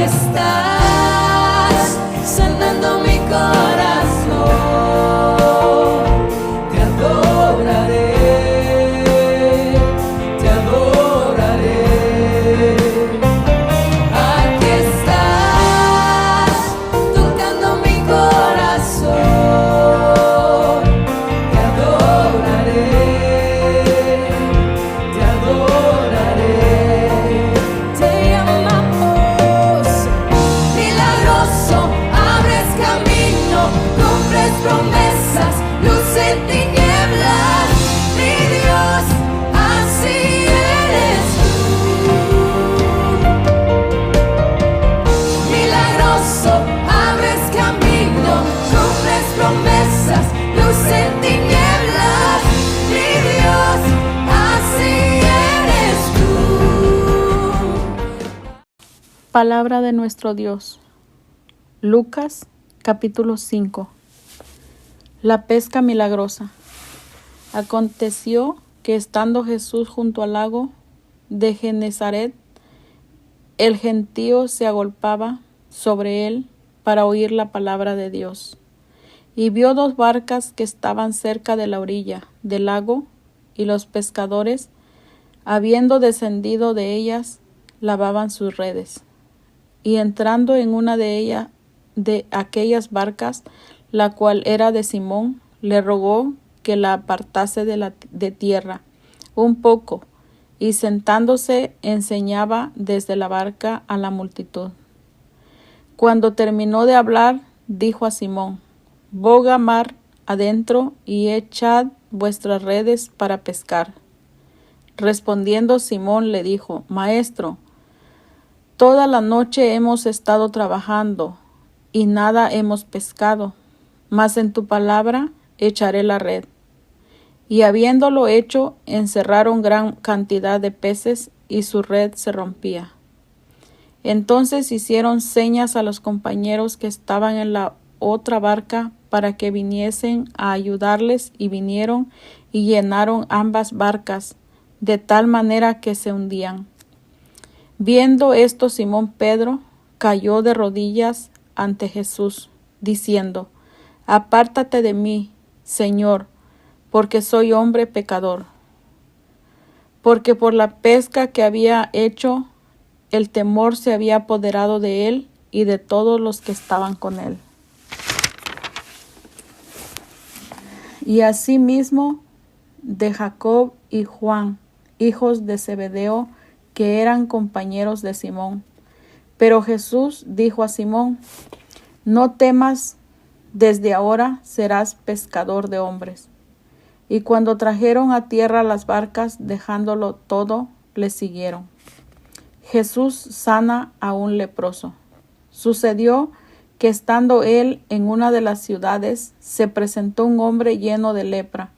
estás sanando mi corazón, te adoraré, te adoraré. Aquí estás tocando mi corazón, te adoraré, te adoraré. Te amamos, milagroso, abres camino, cumples promesas, luz en tinieblas, mi Dios, así eres tú. Milagroso, abres camino, cumples promesas, luz en tinieblas, mi Dios, así eres tú. Palabra de nuestro Dios. Lucas, capítulo 5. La pesca milagrosa. Aconteció que estando Jesús junto al lago de Genezaret, el gentío se agolpaba sobre él para oír la palabra de Dios. Y vio 2 barcas que estaban cerca de la orilla del lago, y los pescadores, habiendo descendido de ellas, lavaban sus redes. Y entrando en una de aquellas barcas, la cual era de Simón, le rogó que la apartase de tierra un poco, y sentándose enseñaba desde la barca a la multitud. Cuando terminó de hablar, dijo a Simón: boga mar adentro y echad vuestras redes para pescar. Respondiendo Simón le dijo: Maestro, toda la noche hemos estado trabajando y nada hemos pescado, mas en tu palabra echaré la red. Y habiéndolo hecho, encerraron gran cantidad de peces y su red se rompía. Entonces hicieron señas a los compañeros que estaban en la otra barca para que viniesen a ayudarles, y vinieron y llenaron ambas barcas, de tal manera que se hundían. Viendo esto, Simón Pedro cayó de rodillas ante Jesús, diciendo: Apártate de mí, Señor, porque soy hombre pecador. Porque por la pesca que había hecho, el temor se había apoderado de él y de todos los que estaban con él. Y asimismo de Jacob y Juan, hijos de Zebedeo, que eran compañeros de Simón. Pero Jesús dijo a Simón: No temas, desde ahora serás pescador de hombres. Y cuando trajeron a tierra las barcas, dejándolo todo, le siguieron. Jesús sana a un leproso. Sucedió que estando él en una de las ciudades, se presentó un hombre lleno de lepra,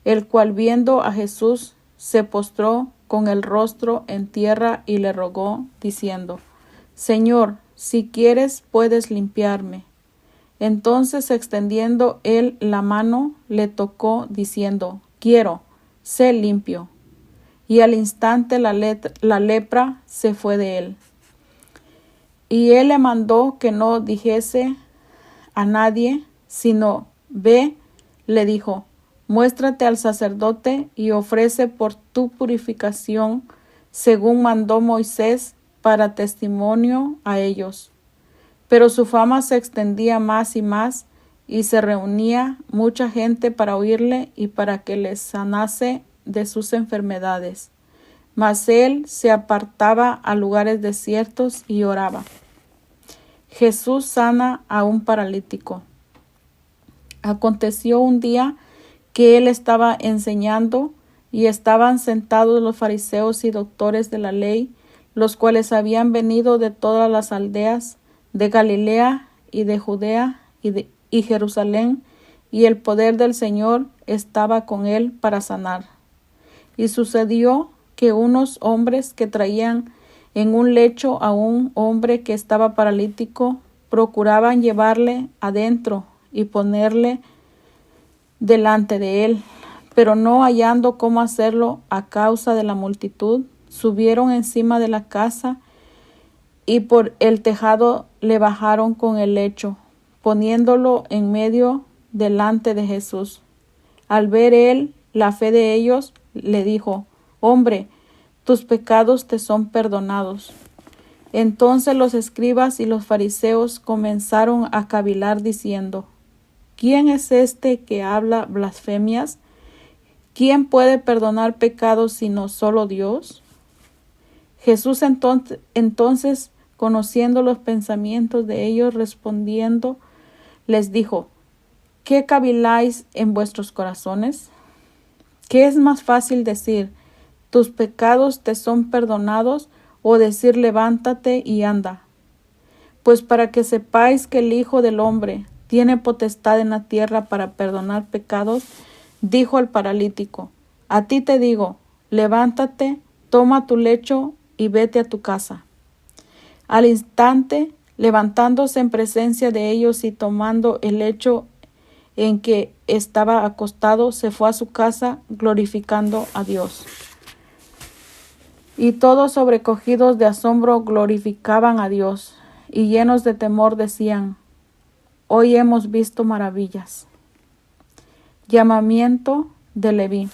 el cual viendo a Jesús, se postró con el rostro en tierra y le rogó, diciendo: Señor, si quieres, puedes limpiarme. Entonces, extendiendo él la mano, le tocó, diciendo: Quiero, sé limpio. Y al instante la lepra se fue de él. Y él le mandó que no dijese a nadie, sino: Ve, le dijo, muéstrate al sacerdote y ofrece por tu purificación, según mandó Moisés, para testimonio a ellos. Pero su fama se extendía más y más, y se reunía mucha gente para oírle y para que les sanase de sus enfermedades. Mas él se apartaba a lugares desiertos y oraba. Jesús sana a un paralítico. Aconteció un día que él estaba enseñando, y estaban sentados los fariseos y doctores de la ley, los cuales habían venido de todas las aldeas de Galilea y de Judea y Jerusalén, y el poder del Señor estaba con él para sanar. Y sucedió que unos hombres que traían en un lecho a un hombre que estaba paralítico, procuraban llevarle adentro y ponerle delante de él, pero no hallando cómo hacerlo a causa de la multitud, subieron encima de la casa y por el tejado le bajaron con el lecho, poniéndolo en medio delante de Jesús. Al ver él la fe de ellos, le dijo: Hombre, tus pecados te son perdonados. Entonces los escribas y los fariseos comenzaron a cavilar diciendo: ¿Quién es este que habla blasfemias? ¿Quién puede perdonar pecados sino solo Dios? Jesús entonces, conociendo los pensamientos de ellos, respondiendo, les dijo: ¿Qué caviláis en vuestros corazones? ¿Qué es más fácil decir: tus pecados te son perdonados, o decir: levántate y anda? Pues para que sepáis que el Hijo del Hombre tiene potestad en la tierra para perdonar pecados, dijo al paralítico: a ti te digo, levántate, toma tu lecho y vete a tu casa. Al instante, levantándose en presencia de ellos y tomando el lecho en que estaba acostado, se fue a su casa, glorificando a Dios. Y todos, sobrecogidos de asombro, glorificaban a Dios, y llenos de temor decían: Hoy hemos visto maravillas. Llamamiento de Leví.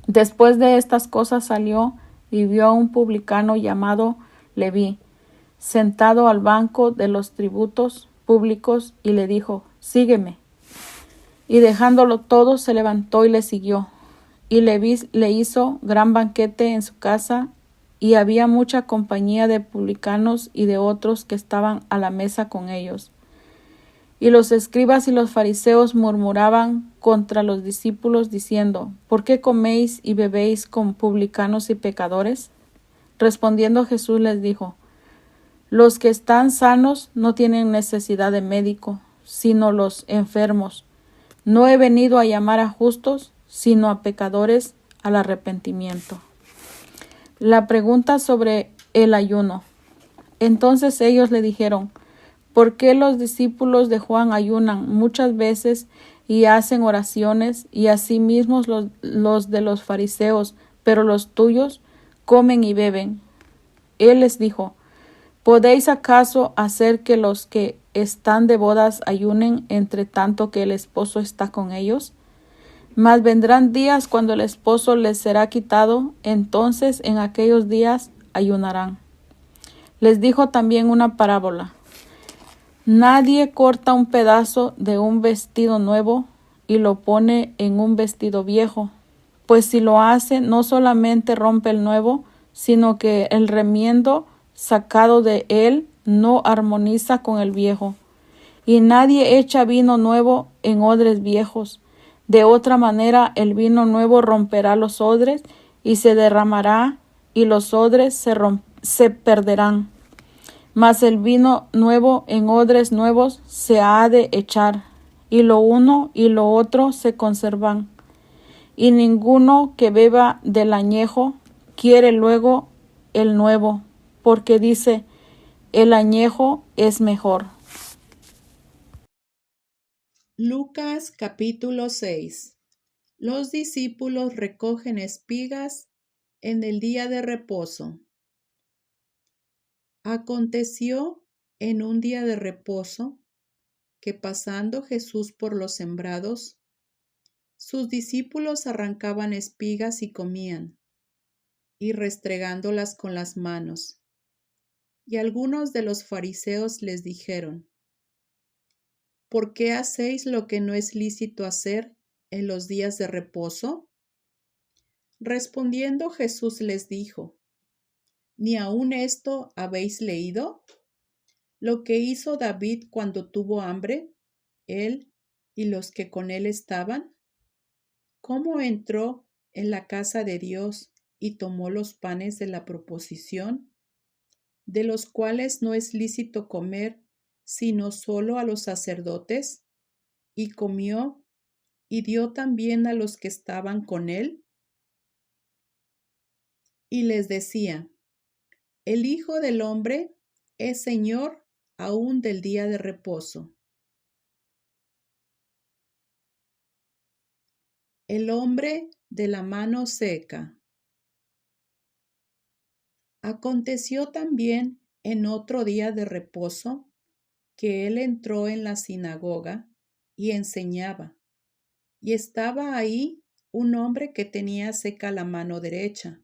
Después de estas cosas salió y vio a un publicano llamado Leví, sentado al banco de los tributos públicos, y le dijo: Sígueme. Y dejándolo todo, se levantó y le siguió. Y Leví le hizo gran banquete en su casa, y había mucha compañía de publicanos y de otros que estaban a la mesa con ellos. Y los escribas y los fariseos murmuraban contra los discípulos, diciendo: ¿Por qué coméis y bebéis con publicanos y pecadores? Respondiendo Jesús les dijo: Los que están sanos no tienen necesidad de médico, sino los enfermos. No he venido a llamar a justos, sino a pecadores al arrepentimiento. La pregunta sobre el ayuno. Entonces ellos le dijeron: ¿por qué los discípulos de Juan ayunan muchas veces y hacen oraciones, y asimismo los de los fariseos, pero los tuyos comen y beben? Él les dijo: ¿podéis acaso hacer que los que están de bodas ayunen entre tanto que el esposo está con ellos? Mas vendrán días cuando el esposo les será quitado, entonces en aquellos días ayunarán. Les dijo también una parábola: nadie corta un pedazo de un vestido nuevo y lo pone en un vestido viejo, pues si lo hace, no solamente rompe el nuevo, sino que el remiendo sacado de él no armoniza con el viejo. Y nadie echa vino nuevo en odres viejos. De otra manera, el vino nuevo romperá los odres y se derramará, y los odres se perderán. Mas el vino nuevo en odres nuevos se ha de echar, y lo uno y lo otro se conservan. Y ninguno que beba del añejo quiere luego el nuevo, porque dice: el añejo es mejor. Lucas capítulo 6. Los discípulos recogen espigas en el día de reposo. Aconteció en un día de reposo que, pasando Jesús por los sembrados, sus discípulos arrancaban espigas y comían, y restregándolas con las manos. Y algunos de los fariseos les dijeron: ¿por qué hacéis lo que no es lícito hacer en los días de reposo? Respondiendo Jesús les dijo: ¿ni aun esto habéis leído? Lo que hizo David cuando tuvo hambre, él y los que con él estaban. ¿Cómo entró en la casa de Dios y tomó los panes de la proposición, de los cuales no es lícito comer sino solo a los sacerdotes, y comió y dio también a los que estaban con él? Y les decía: el Hijo del Hombre es Señor aún del día de reposo. El hombre de la mano seca. Aconteció también en otro día de reposo, que él entró en la sinagoga y enseñaba. Y estaba ahí un hombre que tenía seca la mano derecha.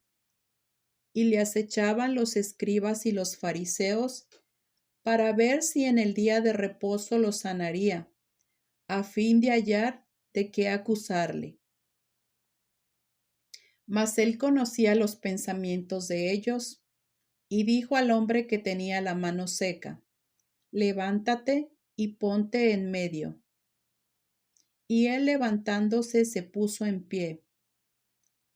Y le acechaban los escribas y los fariseos para ver si en el día de reposo lo sanaría, a fin de hallar de qué acusarle. Mas él conocía los pensamientos de ellos, y dijo al hombre que tenía la mano seca: levántate y ponte en medio. Y él levantándose se puso en pie.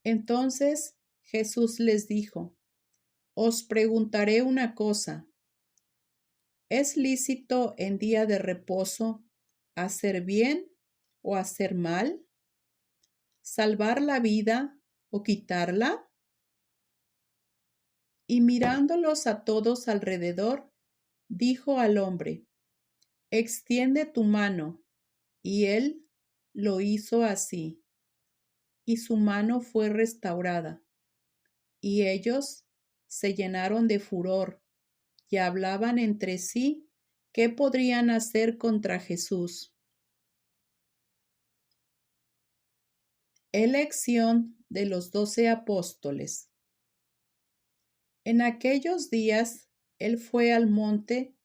Entonces Jesús les dijo: os preguntaré una cosa. ¿Es lícito en día de reposo hacer bien o hacer mal? ¿Salvar la vida o quitarla? Y mirándolos a todos alrededor, dijo al hombre: extiende tu mano. Y él lo hizo así, y su mano fue restaurada. Y ellos se llenaron de furor y hablaban entre sí qué podrían hacer contra Jesús. Elección de los 12 apóstoles. En aquellos días él fue al monte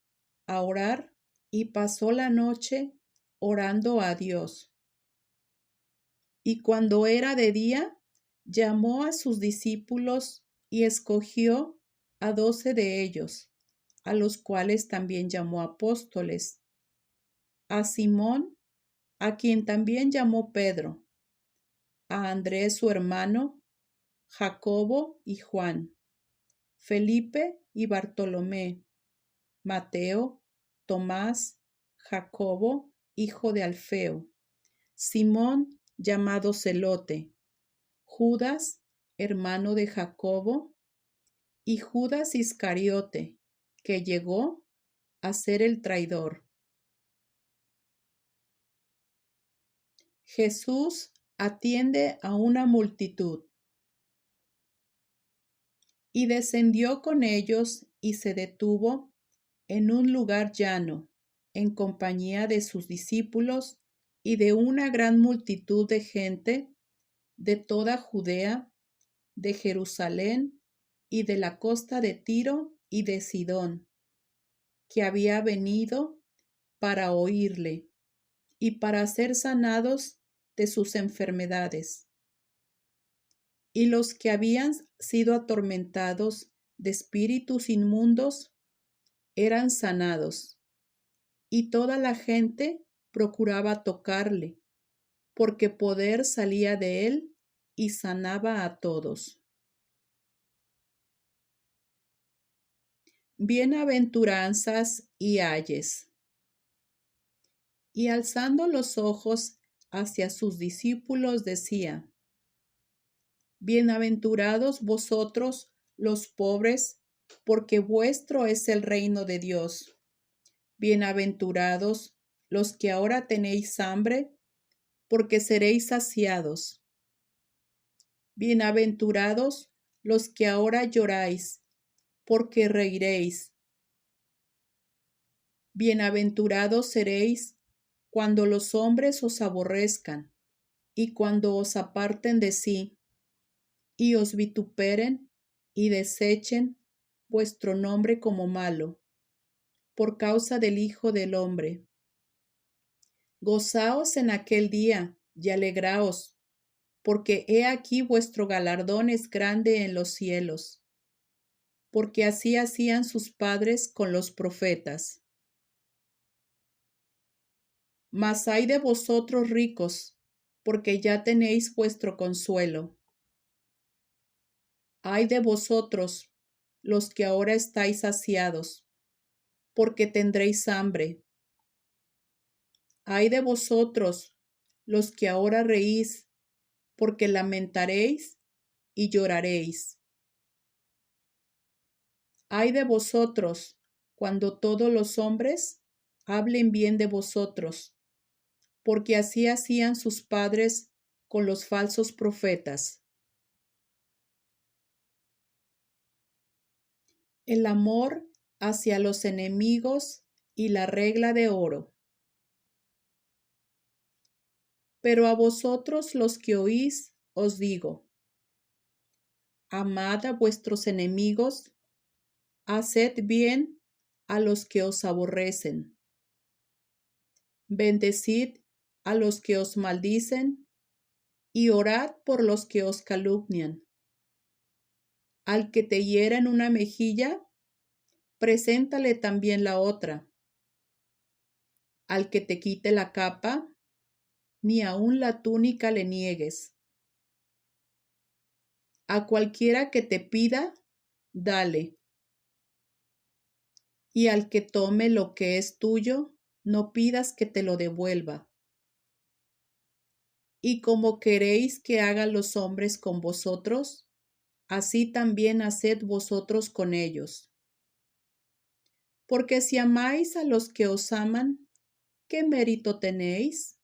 a orar y pasó la noche orando a Dios. Y cuando era de día, llamó a sus discípulos y escogió a 12 de ellos, a los cuales también llamó apóstoles: a Simón, a quien también llamó Pedro, a Andrés su hermano, Jacobo y Juan, Felipe y Bartolomé, Mateo, Tomás, Jacobo, hijo de Alfeo, Simón llamado Celote, Judas, hermano de Jacobo, y Judas Iscariote, que llegó a ser el traidor. Jesús atiende a una multitud. Y descendió con ellos y se detuvo en un lugar llano, en compañía de sus discípulos y de una gran multitud de gente de toda Judea, de Jerusalén y de la costa de Tiro y de Sidón, que había venido para oírle y para ser sanados de sus enfermedades. Y los que habían sido atormentados de espíritus inmundos eran sanados, y toda la gente procuraba tocarle, porque poder salía de él y sanaba a todos. Bienaventuranzas y ayes. Y alzando los ojos hacia sus discípulos decía: bienaventurados vosotros los pobres, porque vuestro es el reino de Dios. Bienaventurados los que ahora tenéis hambre, porque seréis saciados. Bienaventurados los que ahora lloráis, porque reiréis. Bienaventurados seréis cuando los hombres os aborrezcan, y cuando os aparten de sí, y os vituperen y desechen vuestro nombre como malo, por causa del Hijo del Hombre. Gozaos en aquel día y alegraos, porque he aquí vuestro galardón es grande en los cielos, porque así hacían sus padres con los profetas. Mas ay de vosotros ricos, porque ya tenéis vuestro consuelo. Ay de vosotros, los que ahora estáis saciados, porque tendréis hambre. Ay de vosotros, los que ahora reís, porque lamentaréis y lloraréis. Ay de vosotros, cuando todos los hombres hablen bien de vosotros, porque así hacían sus padres con los falsos profetas. El amor hacia los enemigos y la regla de oro. Pero a vosotros los que oís, os digo, amad a vuestros enemigos, haced bien a los que os aborrecen, bendecid a los que os maldicen y orad por los que os calumnian. Al que te hiera en una mejilla, preséntale también la otra. Al que te quite la capa, ni aun la túnica le niegues. A cualquiera que te pida, dale. Y al que tome lo que es tuyo, no pidas que te lo devuelva. Y como queréis que hagan los hombres con vosotros, así también haced vosotros con ellos. Porque si amáis a los que os aman, ¿qué mérito tenéis?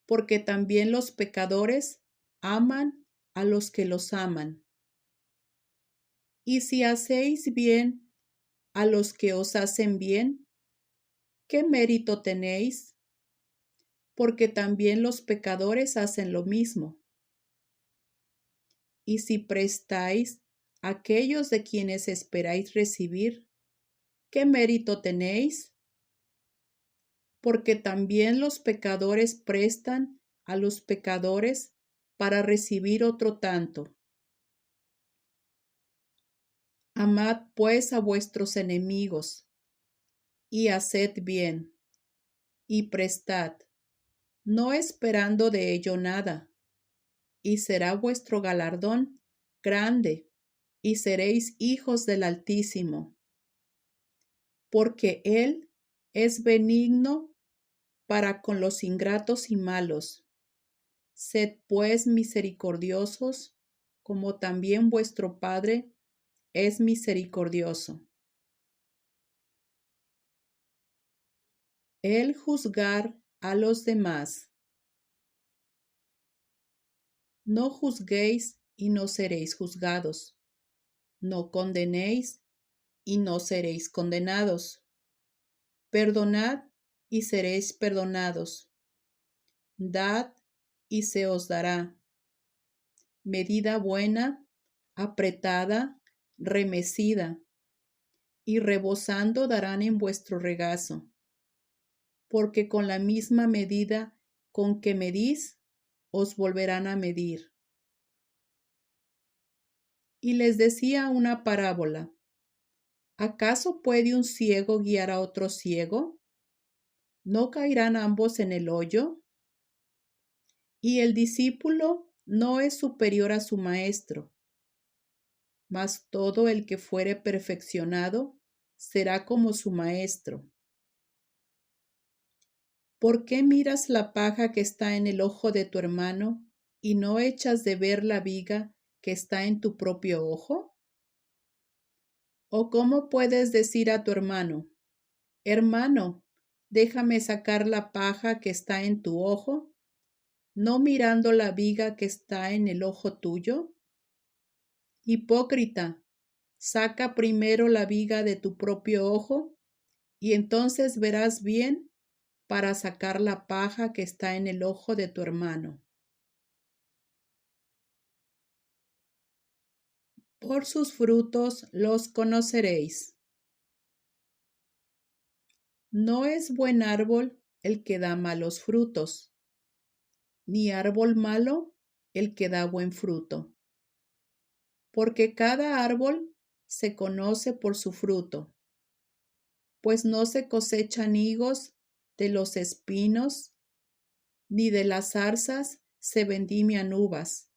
Porque también los pecadores aman a los que los aman. Y si hacéis bien a los que os hacen bien, ¿qué mérito tenéis? Porque también los pecadores hacen lo mismo. Y si prestáis a aquellos de quienes esperáis recibir, ¿qué mérito tenéis? Porque también los pecadores prestan a los pecadores para recibir otro tanto. Amad pues a vuestros enemigos, y haced bien, y prestad, no esperando de ello nada, y será vuestro galardón grande, y seréis hijos del Altísimo, porque Él es benigno para con los ingratos y malos. Sed pues misericordiosos, como también vuestro Padre es misericordioso. El juzgar a los demás. No juzguéis y no seréis juzgados. No condenéis y no seréis condenados. Perdonad y seréis perdonados. Dad y se os dará. Medida buena, apretada, remecida, y rebosando darán en vuestro regazo. Porque con la misma medida con que medís, os volverán a medir. Y les decía una parábola. ¿Acaso puede un ciego guiar a otro ciego? ¿No caerán ambos en el hoyo? Y el discípulo no es superior a su maestro, mas todo el que fuere perfeccionado será como su maestro. ¿Por qué miras la paja que está en el ojo de tu hermano y no echas de ver la viga que está en tu propio ojo? ¿O cómo puedes decir a tu hermano, hermano, déjame sacar la paja que está en tu ojo, no mirando la viga que está en el ojo tuyo? Hipócrita, saca primero la viga de tu propio ojo, y entonces verás bien para sacar la paja que está en el ojo de tu hermano. Por sus frutos los conoceréis. No es buen árbol el que da malos frutos, ni árbol malo el que da buen fruto. Porque cada árbol se conoce por su fruto, pues no se cosechan higos de los espinos, ni de las zarzas se vendimian uvas.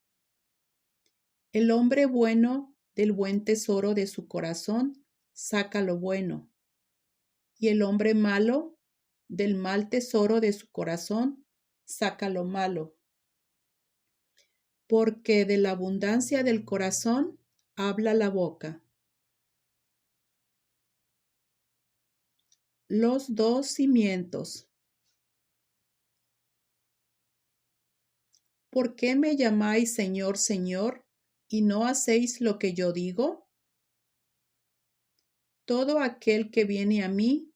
El hombre bueno del buen tesoro de su corazón saca lo bueno, y el hombre malo del mal tesoro de su corazón saca lo malo. Porque de la abundancia del corazón habla la boca. Los dos cimientos. ¿Por qué me llamáis Señor, Señor, y no hacéis lo que yo digo? Todo aquel que viene a mí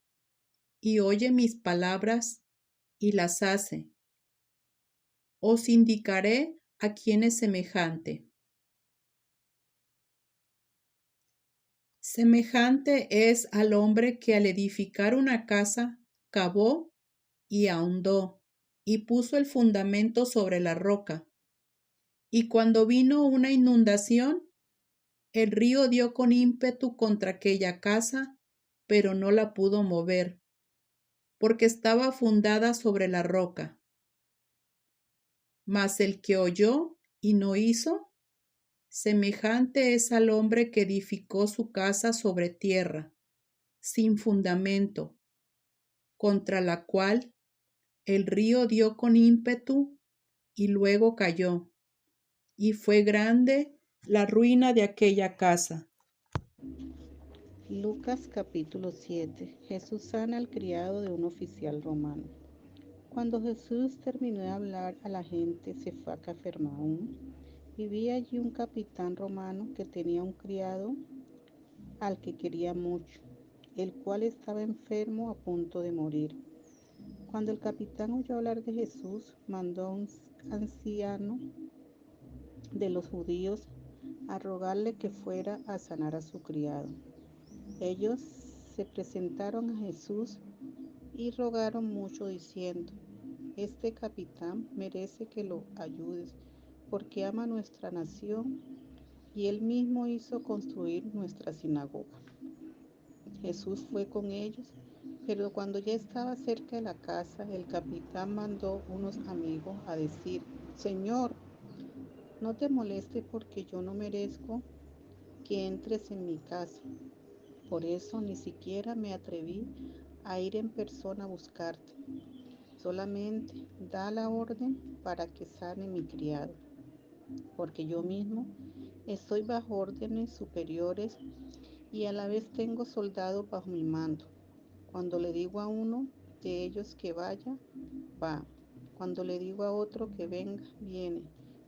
y oye mis palabras y las hace, os indicaré a quién es semejante. Semejante es al hombre que al edificar una casa cavó y ahondó y puso el fundamento sobre la roca. Y cuando vino una inundación, el río dio con ímpetu contra aquella casa, pero no la pudo mover, porque estaba fundada sobre la roca. Mas el que oyó y no hizo, semejante es al hombre que edificó su casa sobre tierra, sin fundamento, contra la cual el río dio con ímpetu y luego cayó, y fue grande la ruina de aquella casa. Lucas capítulo 7. Jesús sana al criado de un oficial romano. Cuando Jesús terminó de hablar a la gente, se fue a Cafarnaúm. Vivía allí un capitán romano que tenía un criado al que quería mucho, el cual estaba enfermo a punto de morir. Cuando el capitán oyó hablar de Jesús, mandó a un anciano de los judíos a rogarle que fuera a sanar a su criado. Ellos se presentaron a Jesús y rogaron mucho diciendo: este capitán merece que lo ayudes, porque ama nuestra nación y él mismo hizo construir nuestra sinagoga. Jesús fue con ellos, pero cuando ya estaba cerca de la casa, el capitán mandó unos amigos a decir: Señor, no te molestes porque yo no merezco que entres en mi casa. Por eso ni siquiera me atreví a ir en persona a buscarte. Solamente da la orden para que sane mi criado, porque yo mismo estoy bajo órdenes superiores y a la vez tengo soldados bajo mi mando. Cuando le digo a uno de ellos que vaya, va. Cuando le digo a otro que venga, viene.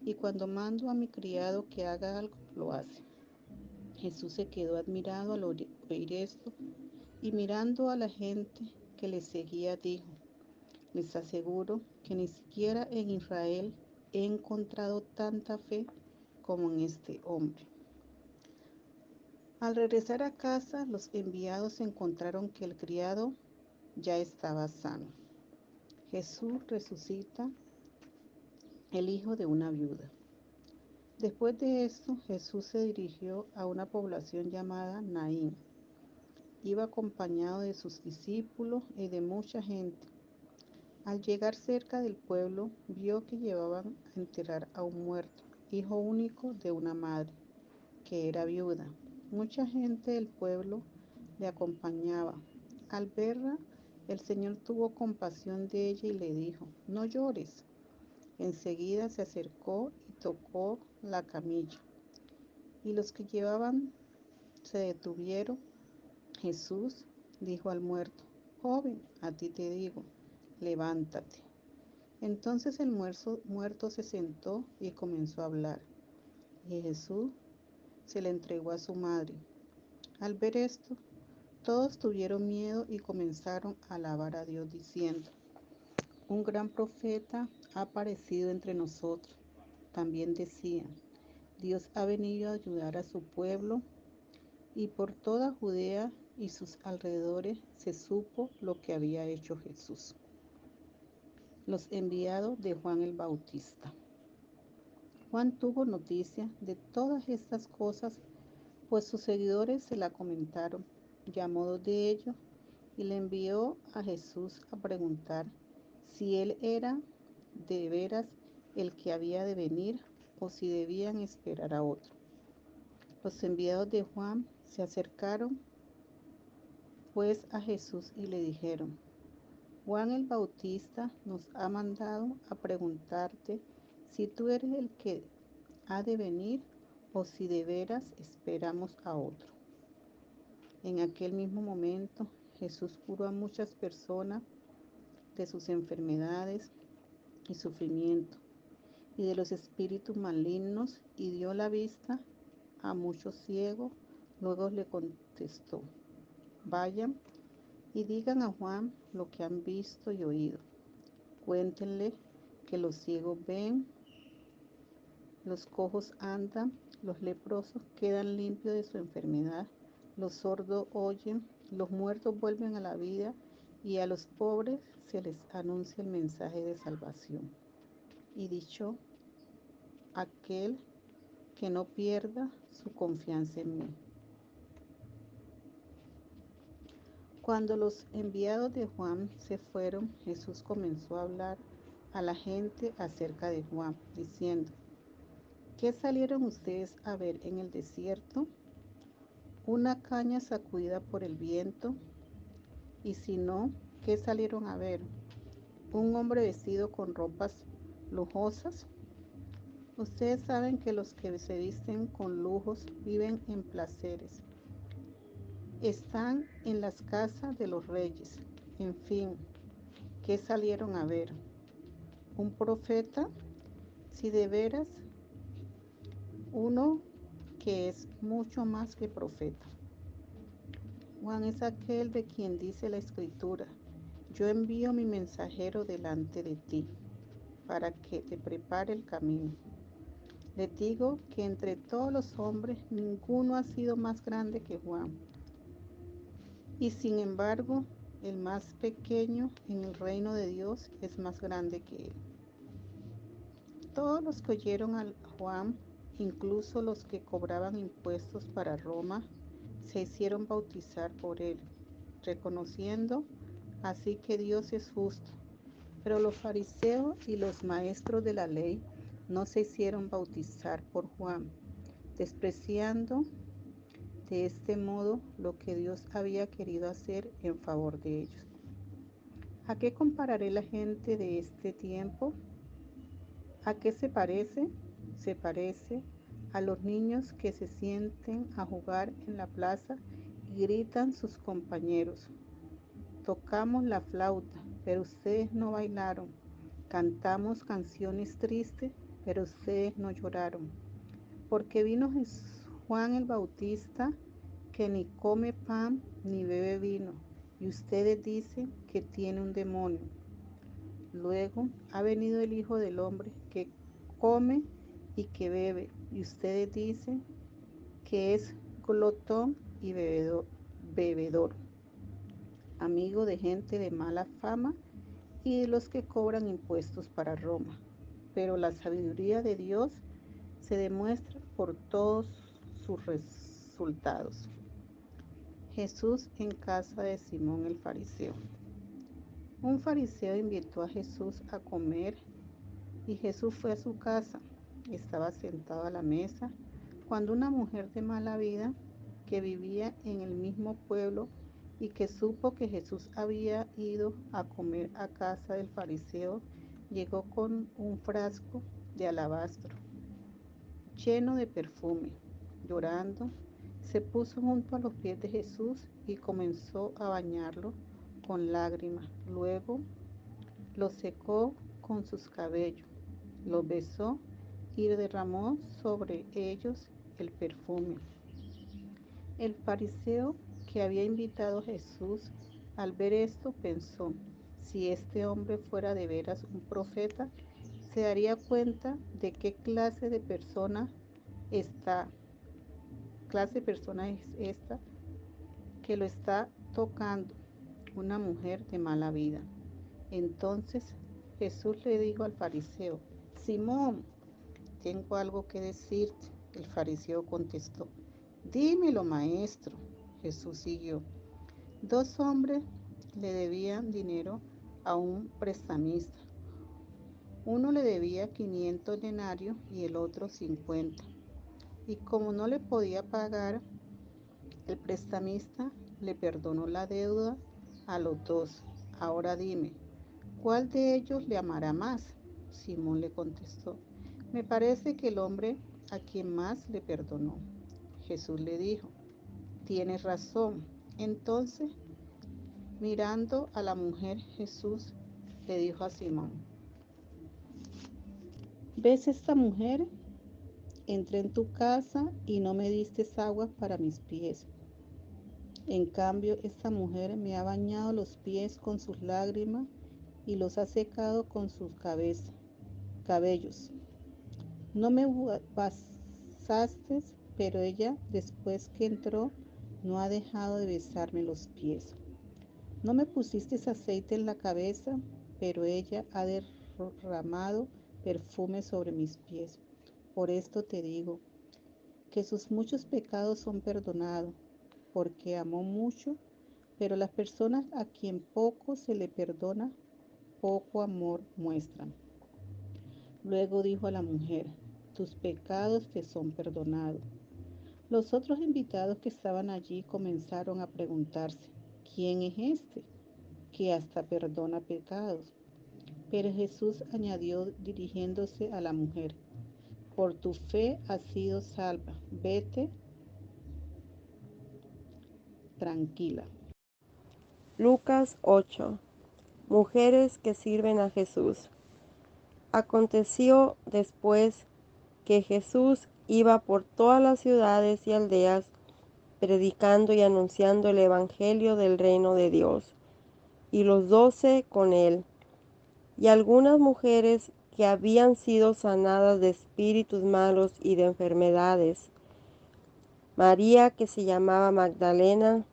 Y cuando mando a mi criado que haga algo, lo hace. Jesús se quedó admirado al oír esto y mirando a la gente que le seguía dijo: les aseguro que ni siquiera en Israel he encontrado tanta fe como en este hombre. Al regresar a casa, los enviados encontraron que el criado ya estaba sano. Jesús resucita el hijo de una viuda. Después de esto, Jesús se dirigió a una población llamada Naín. Iba acompañado de sus discípulos y de mucha gente. Al llegar cerca del pueblo, vio que llevaban a enterrar a un muerto, hijo único de una madre, que era viuda. Mucha gente del pueblo le acompañaba. Al verla, el Señor tuvo compasión de ella y le dijo: no llores. Enseguida se acercó y tocó la camilla. Y los que llevaban se detuvieron. Jesús dijo al muerto: joven, a ti te digo, levántate. Entonces el muerto se sentó y comenzó a hablar, y Jesús se le entregó a su madre. Al ver esto, todos tuvieron miedo y comenzaron a alabar a Dios diciendo: un gran profeta ha aparecido entre nosotros. También decían: Dios ha venido a ayudar a su pueblo. Y por toda Judea y sus alrededores se supo lo que había hecho Jesús. Los enviados de Juan el Bautista. Juan tuvo noticia de todas estas cosas, pues sus seguidores se la comentaron. Llamó dos de ellos y le envió a Jesús a preguntar si él era de veras el que había de venir o si debían esperar a otro. Los enviados de Juan se acercaron pues a Jesús y le dijeron: Juan el Bautista nos ha mandado a preguntarte si tú eres el que ha de venir o si de veras esperamos a otro. En aquel mismo momento Jesús curó a muchas personas de sus enfermedades y sufrimiento y de los espíritus malignos, y dio la vista a muchos ciegos. Luego le contestó: Vayan y digan a Juan lo que han visto y oído. Cuéntenle que los ciegos ven, los cojos andan, los leprosos quedan limpios de su enfermedad, los sordos oyen, los muertos vuelven a la vida y a los pobres se les anuncia el mensaje de salvación. Y dicho aquel que no pierda su confianza en mí. Cuando los enviados de Juan se fueron, Jesús comenzó a hablar a la gente acerca de Juan, diciendo: ¿Qué salieron ustedes a ver en el desierto? ¿Una caña sacudida por el viento? Y si no, ¿qué salieron a ver? ¿Un hombre vestido con ropas lujosas? Ustedes saben que los que se visten con lujos viven en placeres. Están en las casas de los reyes. En fin, ¿qué salieron a ver? ¿Un profeta? Si de veras, uno que es mucho más que profeta. Juan es aquel de quien dice la Escritura: yo envío mi mensajero delante de ti, para que te prepare el camino. Les digo que entre todos los hombres ninguno ha sido más grande que Juan. Y sin embargo, el más pequeño en el reino de Dios es más grande que él. Todos los que oyeron a Juan, incluso los que cobraban impuestos para Roma, se hicieron bautizar por él, reconociendo así que Dios es justo. Pero los fariseos y los maestros de la ley no se hicieron bautizar por Juan, despreciando de este modo lo que Dios había querido hacer en favor de ellos. ¿A qué compararé la gente de este tiempo? ¿A qué se parece? Se parece a los niños que se sienten a jugar en la plaza y gritan sus compañeros: tocamos la flauta, pero ustedes no bailaron. Cantamos canciones tristes, pero ustedes no lloraron. Porque vino Juan el Bautista, que ni come pan ni bebe vino, y ustedes dicen que tiene un demonio. Luego ha venido el Hijo del Hombre, que come y que bebe, y ustedes dicen que es glotón y bebedor, amigo de gente de mala fama y de los que cobran impuestos para Roma. Pero la sabiduría de Dios se demuestra por todos sus resultados. Jesús en casa de Simón el fariseo. Un fariseo invitó a Jesús a comer y Jesús fue a su casa. Estaba sentado a la mesa cuando una mujer de mala vida que vivía en el mismo pueblo y que supo que Jesús había ido a comer a casa del fariseo, llegó con un frasco de alabastro lleno de perfume. Llorando, se puso junto a los pies de Jesús y comenzó a bañarlo con lágrimas. Luego lo secó con sus cabellos, los besó y derramó sobre ellos el perfume. El fariseo que había invitado a Jesús, al ver esto, pensó: si este hombre fuera de veras un profeta, se daría cuenta de qué clase de persona es esta que lo está tocando, una mujer de mala vida. Entonces Jesús le dijo al fariseo: Simón, tengo algo que decirte. El fariseo contestó: dímelo, maestro. Jesús siguió: 2 hombres le debían dinero a un prestamista. Uno le debía 500 denarios y el otro 50. Y como no le podía pagar, el prestamista le perdonó la deuda a los 2. Ahora dime, ¿cuál de ellos le amará más? Simón le contestó: me parece que el hombre a quien más le perdonó. Jesús le dijo: tienes razón. Entonces, mirando a la mujer, Jesús le dijo a Simón: ¿ves esta mujer? Entré en tu casa y no me diste agua para mis pies, En cambio, esta mujer me ha bañado los pies con sus lágrimas y los ha secado con sus cabellos. No me besaste, pero ella, después que entró, no ha dejado de besarme los pies. No me pusiste aceite en la cabeza, pero ella ha derramado perfume sobre mis pies. Por esto te digo que sus muchos pecados son perdonados, porque amó mucho, pero las personas a quien poco se le perdona, poco amor muestran. Luego dijo a la mujer, tus pecados te son perdonados. Los otros invitados que estaban allí comenzaron a preguntarse, ¿quién es este que hasta perdona pecados? Pero Jesús añadió dirigiéndose a la mujer, por tu fe has sido salva, vete tranquila. Lucas 8. Mujeres que sirven a Jesús. Aconteció después que Jesús iba por todas las ciudades y aldeas, predicando y anunciando el Evangelio del reino de Dios, y los 12 con él, y algunas mujeres que habían sido sanadas de espíritus malos y de enfermedades. María, que se llamaba Magdalena,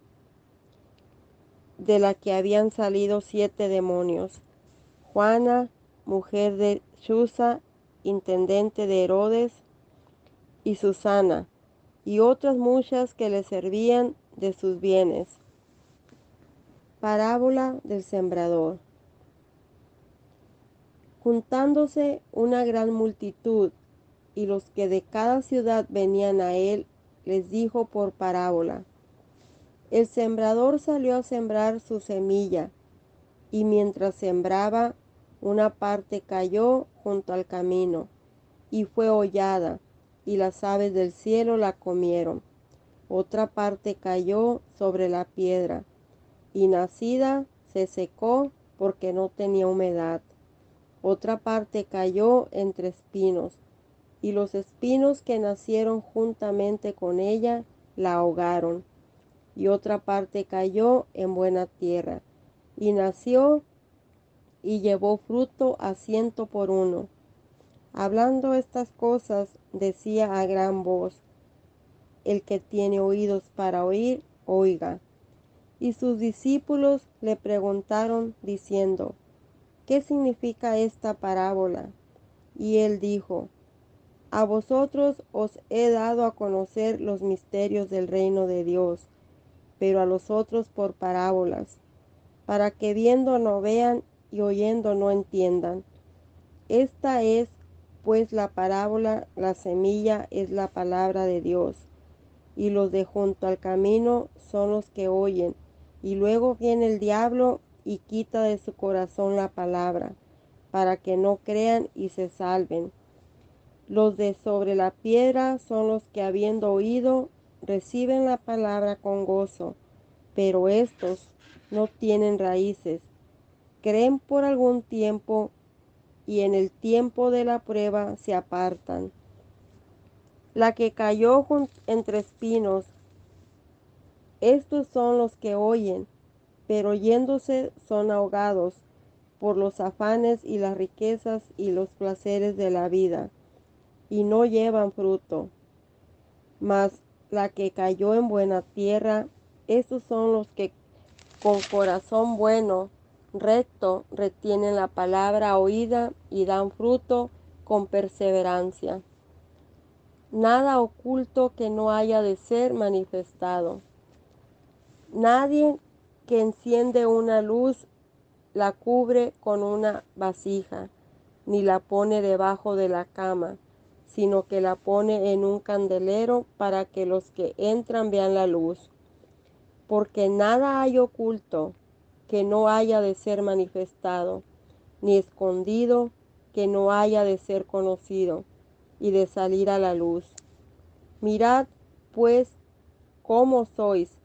de la que habían salido 7 demonios. Juana, mujer de Chuza, intendente de Herodes, y Susana, y otras muchas que le servían de sus bienes. Parábola del sembrador. Juntándose una gran multitud, y los que de cada ciudad venían a él, les dijo por parábola: El sembrador salió a sembrar su semilla, y mientras sembraba, una parte cayó junto al camino, y fue hollada, y las aves del cielo la comieron. Otra parte cayó sobre la piedra, y nacida se secó porque no tenía humedad. Otra parte cayó entre espinos, y los espinos que nacieron juntamente con ella la ahogaron. Y otra parte cayó en buena tierra, y nació y llevó fruto a 100 por uno. Hablando estas cosas, decía a gran voz: El que tiene oídos para oír, oiga. Y sus discípulos le preguntaron diciendo: ¿Qué significa esta parábola? Y él dijo: A vosotros os he dado a conocer los misterios del reino de Dios, pero a los otros por parábolas, para que viendo no vean y oyendo no entiendan. Esta es, pues, la parábola: la semilla es la palabra de Dios, y los de junto al camino son los que oyen, y luego viene el diablo y quita de su corazón la palabra, para que no crean y se salven. Los de sobre la piedra son los que, habiendo oído, reciben la palabra con gozo, pero estos no tienen raíces, creen por algún tiempo, y en el tiempo de la prueba se apartan. La que cayó entre espinos, estos son los que oyen, pero yéndose son ahogados por los afanes y las riquezas y los placeres de la vida, y no llevan fruto. Mas la que cayó en buena tierra, estos son los que con corazón bueno, recto, retienen la palabra oída y dan fruto con perseverancia. Nada oculto que no haya de ser manifestado. Nadie que enciende una luz la cubre con una vasija, ni la pone debajo de la cama, sino que la pone en un candelero para que los que entran vean la luz. Porque nada hay oculto que no haya de ser manifestado, ni escondido que no haya de ser conocido y de salir a la luz. Mirad, pues, cómo sois,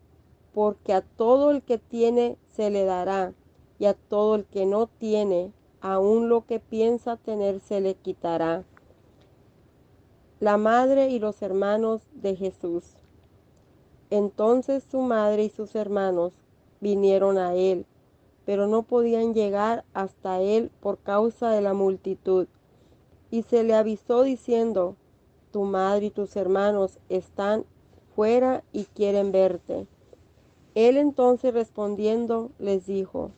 porque a todo el que tiene se le dará, y a todo el que no tiene, aun lo que piensa tener se le quitará. La madre y los hermanos de Jesús. Entonces su madre y sus hermanos vinieron a él, pero no podían llegar hasta él por causa de la multitud. Y se le avisó diciendo: tu madre y tus hermanos están fuera y quieren verte. Él entonces respondiendo les dijo: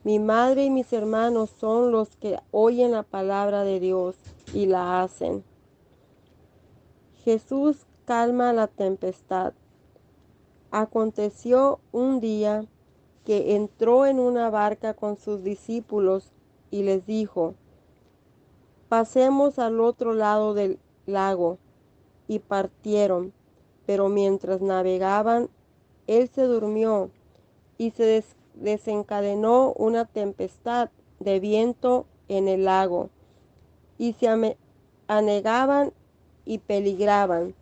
mi madre y mis hermanos son los que oyen la palabra de Dios y la hacen. Jesús calma la tempestad. Aconteció un día que entró en una barca con sus discípulos y les dijo: pasemos al otro lado del lago. Y partieron, pero mientras navegaban, él se durmió y se desencadenó una tempestad de viento en el lago, y se anegaban y peligraban.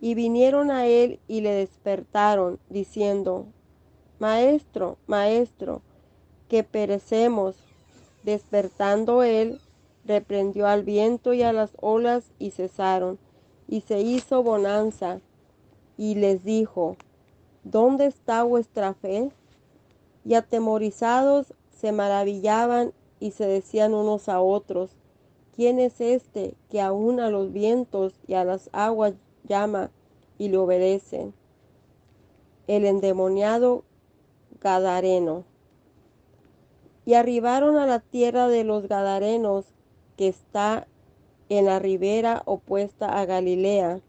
Y vinieron a él y le despertaron, diciendo: Maestro, maestro, que perecemos. Despertando él, reprendió al viento y a las olas, y cesaron, y se hizo bonanza. Y les dijo: ¿dónde está vuestra fe? Y atemorizados se maravillaban y se decían unos a otros: ¿quién es este que aun a los vientos y a las aguas llama y le obedecen? El endemoniado Gadareno. Y arribaron a la tierra de los Gadarenos, que está en la ribera opuesta a Galilea.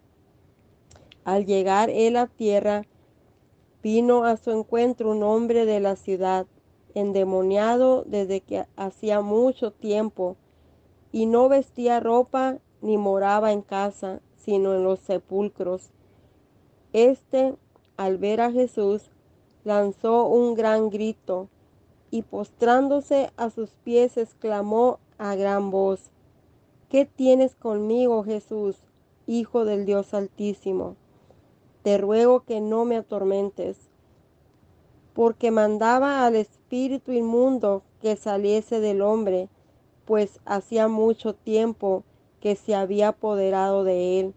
Al llegar él a tierra, vino a su encuentro un hombre de la ciudad, endemoniado desde que hacía mucho tiempo, y no vestía ropa ni moraba en casa, sino en los sepulcros. Este, al ver a Jesús, lanzó un gran grito, y postrándose a sus pies exclamó a gran voz: ¿qué tienes conmigo, Jesús, Hijo del Dios Altísimo? Te ruego que no me atormentes. Porque mandaba al espíritu inmundo que saliese del hombre, pues hacía mucho tiempo que se había apoderado de él.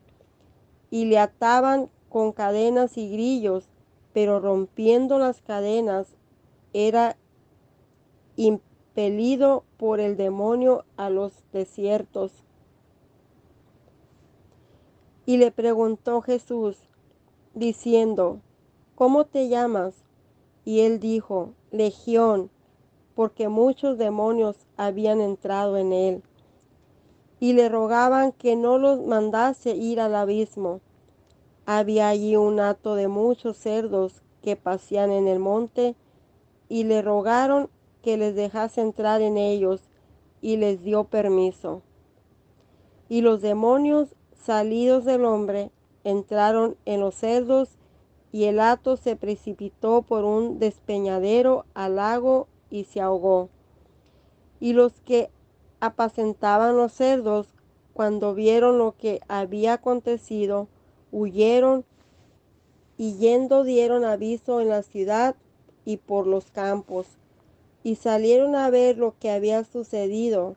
Y le ataban con cadenas y grillos, pero rompiendo las cadenas, era impelido por el demonio a los desiertos. Y le preguntó Jesús, diciendo: ¿cómo te llamas? Y él dijo: Legión, porque muchos demonios habían entrado en él. Y le rogaban que no los mandase ir al abismo. Había allí un hato de muchos cerdos que pasían en el monte, y le rogaron que les dejase entrar en ellos, y les dio permiso. Y los demonios, salidos del hombre, entraron en los cerdos, y el hato se precipitó por un despeñadero al lago y se ahogó. Y los que apacentaban los cerdos, cuando vieron lo que había acontecido, huyeron, y yendo dieron aviso en la ciudad y por los campos. Y salieron a ver lo que había sucedido,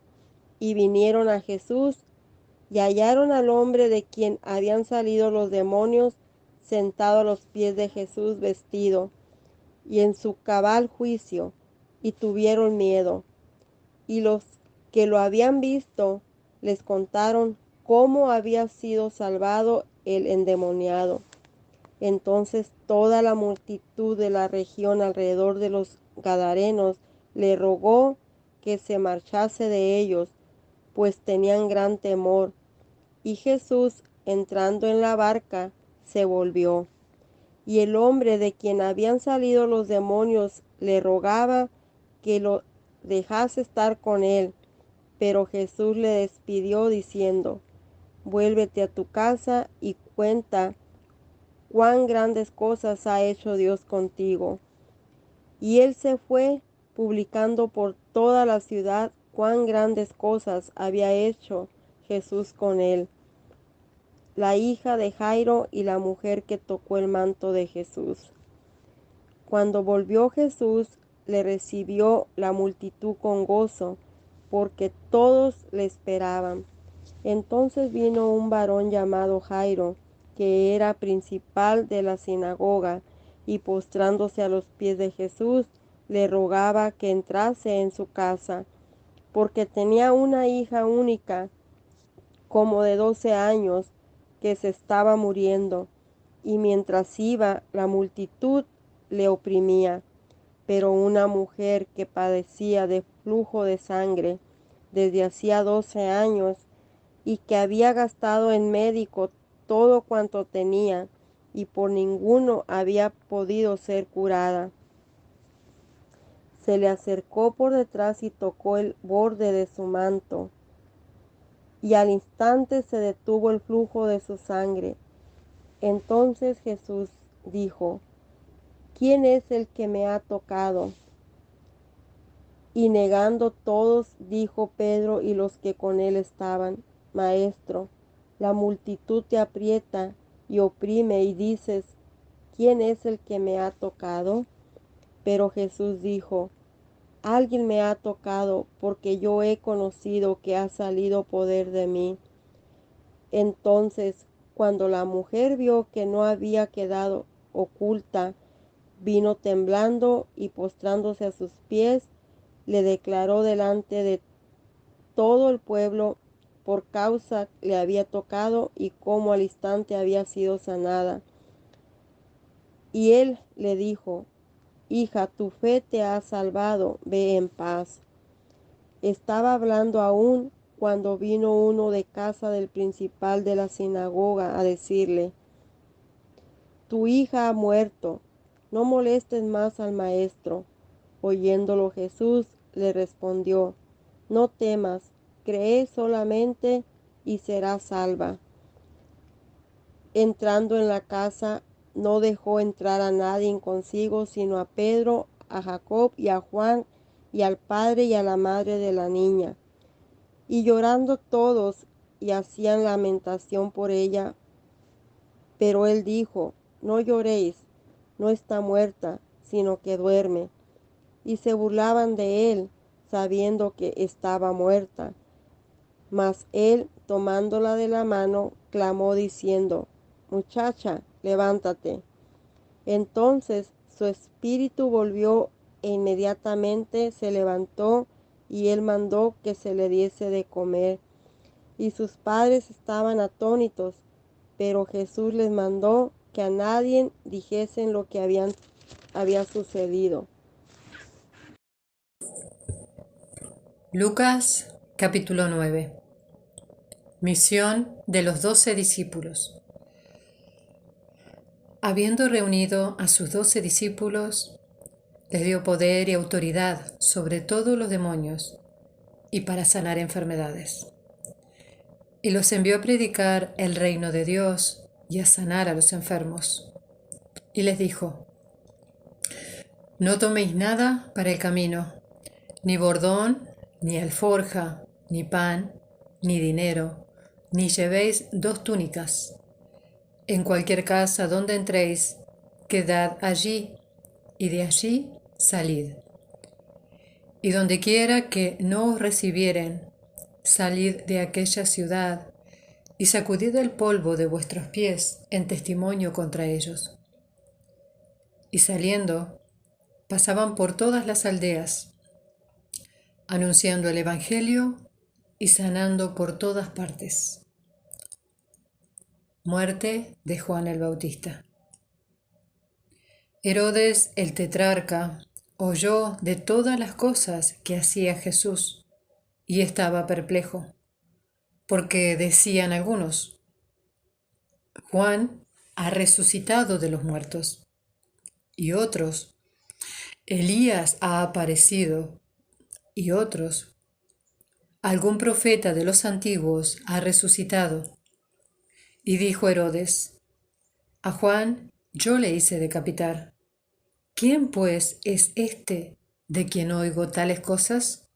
y vinieron a Jesús, y hallaron al hombre de quien habían salido los demonios, sentado a los pies de Jesús, vestido, y en su cabal juicio, y tuvieron miedo. Y los que lo habían visto les contaron cómo había sido salvado el endemoniado. Entonces toda la multitud de la región alrededor de los Gadarenos le rogó que se marchase de ellos, pues tenían gran temor. Y Jesús, entrando en la barca, se volvió. Y el hombre de quien habían salido los demonios le rogaba que lo dejase estar con él. Pero Jesús le despidió diciendo: vuélvete a tu casa y cuenta cuán grandes cosas ha hecho Dios contigo. Y él se fue, publicando por toda la ciudad cuán grandes cosas había hecho Jesús con él. La hija de Jairo y la mujer que tocó el manto de Jesús. Cuando volvió Jesús, le recibió la multitud con gozo, porque todos le esperaban. Entonces vino un varón llamado Jairo, que era principal de la sinagoga, y postrándose a los pies de Jesús, le rogaba que entrase en su casa, porque tenía una hija única, como de 12 años, que se estaba muriendo, y mientras iba, la multitud le oprimía. Pero una mujer que padecía de flujo de sangre desde hacía 12 años, y que había gastado en médico todo cuanto tenía, y por ninguno había podido ser curada, se le acercó por detrás y tocó el borde de su manto, y al instante se detuvo el flujo de su sangre. Entonces Jesús dijo: ¿Quién es el que me ha tocado? Y negando todos, dijo Pedro y los que con él estaban: Maestro, la multitud te aprieta y oprime, y dices: ¿Quién es el que me ha tocado? Pero Jesús dijo: Alguien me ha tocado, porque yo he conocido que ha salido poder de mí. Entonces, cuando la mujer vio que no había quedado oculta, vino temblando y postrándose a sus pies, le declaró delante de todo el pueblo por causa le había tocado y cómo al instante había sido sanada. Y él le dijo: Hija, tu fe te ha salvado, ve en paz. Estaba hablando aún cuando vino uno de casa del principal de la sinagoga a decirle: Tu hija ha muerto, no molestes más al maestro. Oyéndolo Jesús le respondió: No temas, cree solamente y serás salva. Entrando en la casa, no dejó entrar a nadie consigo, sino a Pedro, a Jacob y a Juan, y al padre y a la madre de la niña. Y llorando todos, y hacían lamentación por ella. Pero él dijo: No lloréis, no está muerta, sino que duerme. Y se burlaban de él, sabiendo que estaba muerta. Mas él, tomándola de la mano, clamó diciendo: Muchacha, levántate. Entonces su espíritu volvió, e inmediatamente se levantó, y él mandó que se le diese de comer. Y sus padres estaban atónitos, pero Jesús les mandó que a nadie dijesen lo que había sucedido. Lucas capítulo 9. Misión de los 12 discípulos. Habiendo reunido a sus 12 discípulos, les dio poder y autoridad sobre todos los demonios y para sanar enfermedades. Y los envió a predicar el reino de Dios y a sanar a los enfermos. Y les dijo: No toméis nada para el camino, ni bordón, ni alforja, ni pan, ni dinero, ni llevéis 2 túnicas. En cualquier casa donde entréis, quedad allí, y de allí salid. Y donde quiera que no os recibieren, salid de aquella ciudad, y sacudid el polvo de vuestros pies en testimonio contra ellos. Y saliendo, pasaban por todas las aldeas, anunciando el Evangelio y sanando por todas partes. Muerte de Juan el Bautista. Herodes el tetrarca oyó de todas las cosas que hacía Jesús y estaba perplejo, porque decían algunos: Juan ha resucitado de los muertos, y otros: Elías ha aparecido, y otros: algún profeta de los antiguos ha resucitado. Y dijo Herodes: A Juan yo le hice decapitar. ¿Quién pues es este de quien oigo tales cosas?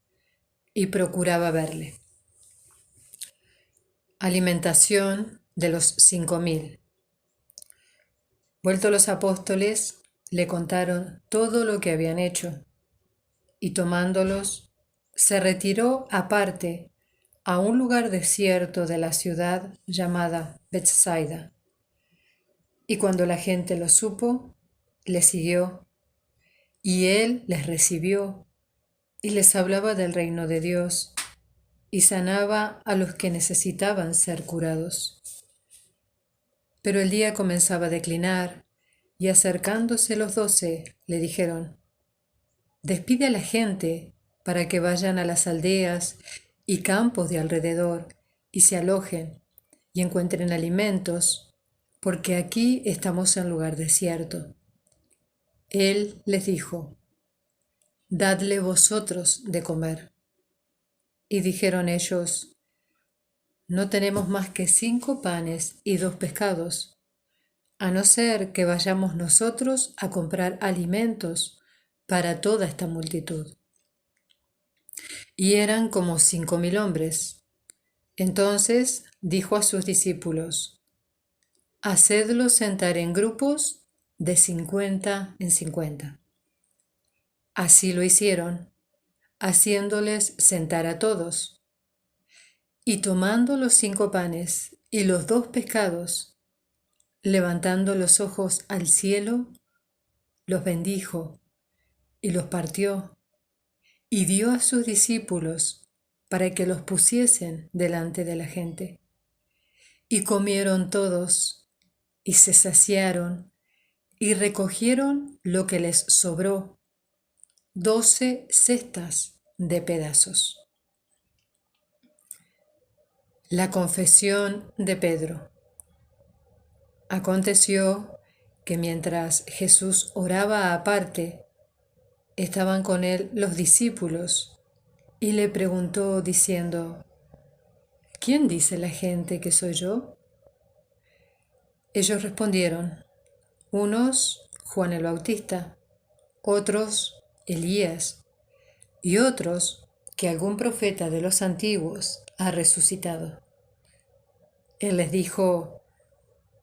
Y procuraba verle. Alimentación de los 5000. Vueltos los apóstoles, le contaron todo lo que habían hecho, y tomándolos, se retiró aparte a un lugar desierto de la ciudad llamada Betsaida, Y cuando la gente lo supo, le siguió, y él les recibió, y les hablaba del reino de Dios, y sanaba a los que necesitaban ser curados. Pero el día comenzaba a declinar, y acercándose los 12, le dijeron: Despide a la gente para que vayan a las aldeas y campos de alrededor y se alojen y encuentren alimentos, porque aquí estamos en lugar desierto. Él les dijo: Dadle vosotros de comer. Y dijeron ellos: No tenemos más que 5 panes y 2 pescados, a no ser que vayamos nosotros a comprar alimentos para toda esta multitud. Y eran como 5.000 hombres. Entonces dijo a sus discípulos: Hacedlos sentar en grupos de 50 en 50. Así lo hicieron, haciéndoles sentar a todos. Y tomando los 5 panes y los 2 pescados, levantando los ojos al cielo, los bendijo y los partió y dio a sus discípulos para que los pusiesen delante de la gente. Y comieron todos y se saciaron y recogieron lo que les sobró, 12 cestas de pedazos. La confesión de Pedro. Aconteció que mientras Jesús oraba aparte, estaban con él los discípulos y le preguntó diciendo: ¿Quién dice la gente que soy yo? Ellos respondieron: unos, Juan el Bautista, otros, Elías, y otros, que algún profeta de los antiguos ha resucitado. Él les dijo: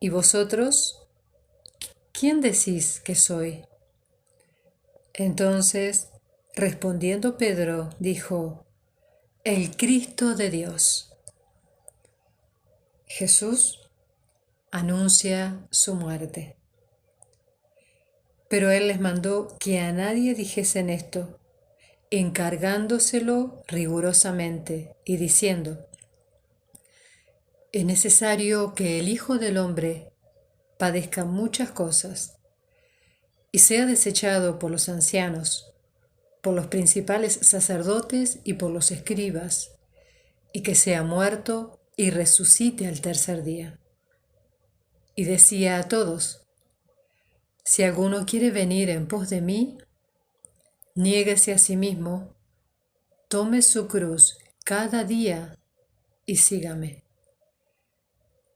¿Y vosotros? ¿Quién decís que soy? Entonces, respondiendo Pedro, dijo: El Cristo de Dios. Jesús anuncia su muerte. Pero él les mandó que a nadie dijesen esto, encargándoselo rigurosamente y diciendo: Es necesario que el Hijo del Hombre padezca muchas cosas y sea desechado por los ancianos, por los principales sacerdotes y por los escribas, y que sea muerto y resucite al tercer día. Y decía a todos: Si alguno quiere venir en pos de mí, niéguese a sí mismo, tome su cruz cada día y sígame.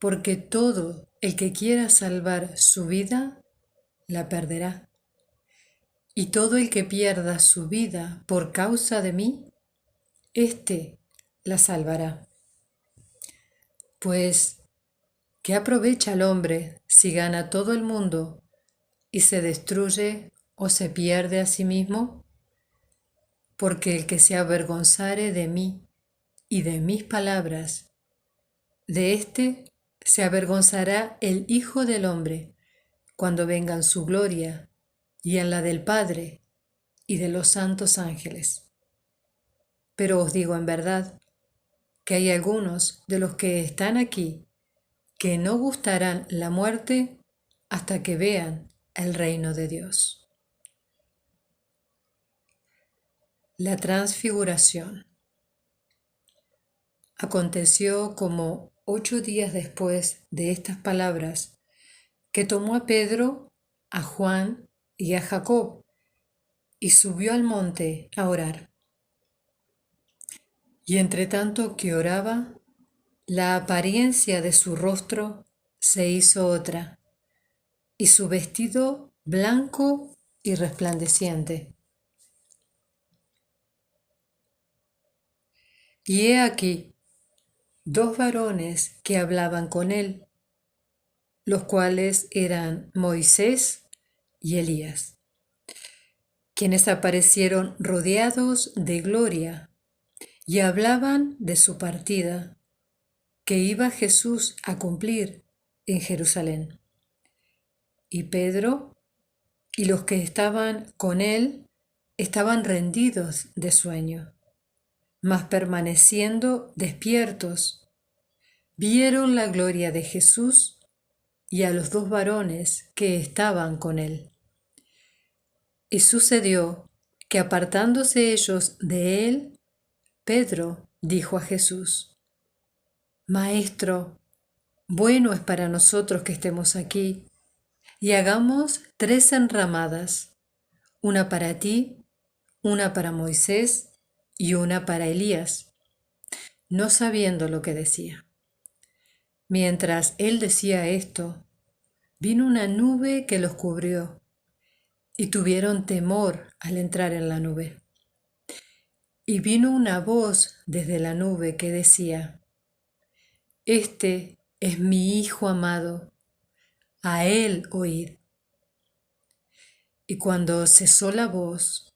Porque todo el que quiera salvar su vida, la perderá. Y todo el que pierda su vida por causa de mí, éste la salvará. Pues, ¿qué aprovecha el hombre si gana todo el mundo y se destruye o se pierde a sí mismo? Porque el que se avergonzare de mí y de mis palabras, de éste se avergonzará el Hijo del Hombre cuando venga en su gloria y en la del Padre y de los santos ángeles. Pero os digo en verdad que hay algunos de los que están aquí que no gustarán la muerte hasta que vean el reino de Dios. La transfiguración. Aconteció como 8 días después de estas palabras que tomó a Pedro, a Juan y a Jacob y subió al monte a orar. Y entre tanto que oraba, la apariencia de su rostro se hizo otra, y su vestido blanco y resplandeciente. Y he aquí 2 varones que hablaban con él, los cuales eran Moisés y Elías, quienes aparecieron rodeados de gloria y hablaban de su partida, que iba Jesús a cumplir en Jerusalén. y Pedro y los que estaban con él estaban rendidos de sueño, mas permaneciendo despiertos, vieron la gloria de Jesús y a los dos varones que estaban con él. Y sucedió que apartándose ellos de él, Pedro dijo a Jesús: Maestro, bueno es para nosotros que estemos aquí, y hagamos 3 enramadas, una para ti, una para Moisés y una para Elías, no sabiendo lo que decía. Mientras él decía esto, vino una nube que los cubrió, y tuvieron temor al entrar en la nube. Y vino una voz desde la nube que decía: Este es mi Hijo amado, a él oíd. Y cuando cesó la voz,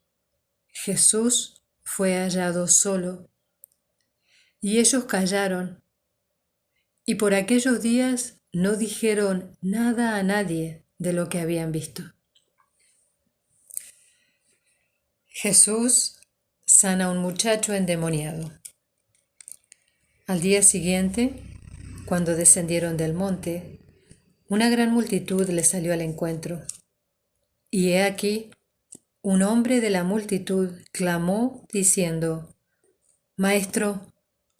Jesús fue hallado solo, y ellos callaron, y por aquellos días no dijeron nada a nadie de lo que habían visto. Jesús sana a un muchacho endemoniado. Al día siguiente, cuando descendieron del monte, una gran multitud le salió al encuentro. Y he aquí, un hombre de la multitud clamó diciendo: Maestro,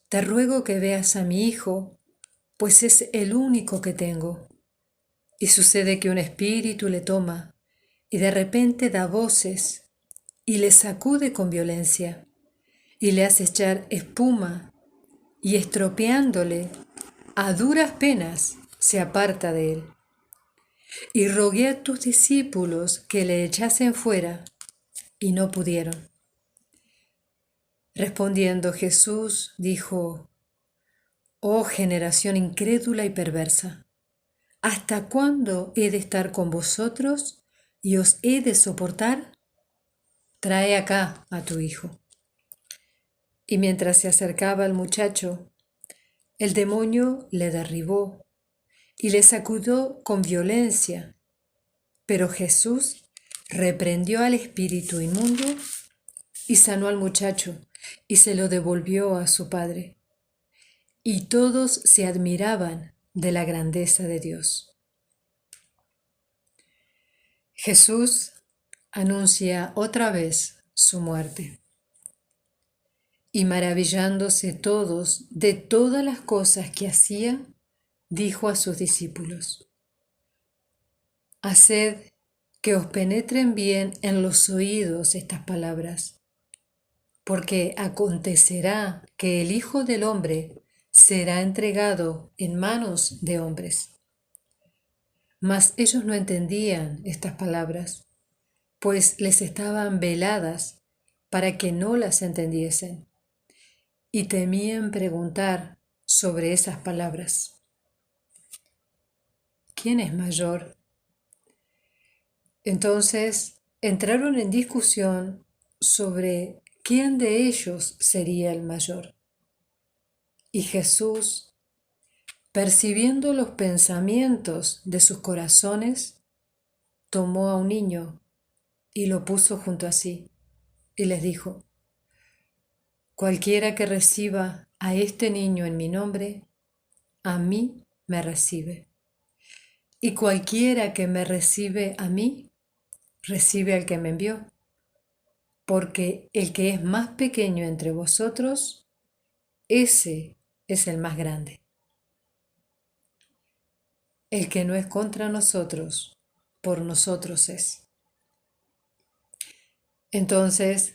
te ruego que veas a mi hijo, pues es el único que tengo. Y sucede que un espíritu le toma, y de repente da voces, y le sacude con violencia, y le hace echar espuma, y estropeándole, a duras penas se aparta de él. Y rogué a tus discípulos que le echasen fuera, y no pudieron. Respondiendo Jesús dijo: Oh generación incrédula y perversa, ¿hasta cuándo he de estar con vosotros y os he de soportar? Trae acá a tu hijo. Y mientras se acercaba al muchacho, el demonio le derribó y le sacudió con violencia, pero Jesús reprendió al espíritu inmundo y sanó al muchacho y se lo devolvió a su padre. Y todos se admiraban de la grandeza de Dios. Jesús anuncia otra vez su muerte. Y maravillándose todos de todas las cosas que hacía, dijo a sus discípulos: Haced que os penetren bien en los oídos estas palabras, porque acontecerá que el Hijo del Hombre será entregado en manos de hombres. Mas ellos no entendían estas palabras, pues les estaban veladas para que no las entendiesen, y temían preguntar sobre esas palabras. ¿Quién es mayor? Entonces entraron en discusión sobre quién de ellos sería el mayor. Y Jesús, percibiendo los pensamientos de sus corazones, tomó a un niño y lo puso junto a sí, y les dijo: Cualquiera que reciba a este niño en mi nombre, a mí me recibe. Y cualquiera que me recibe a mí, recibe al que me envió. Porque el que es más pequeño entre vosotros, ese es el más grande. El que no es contra nosotros, por nosotros es. Entonces,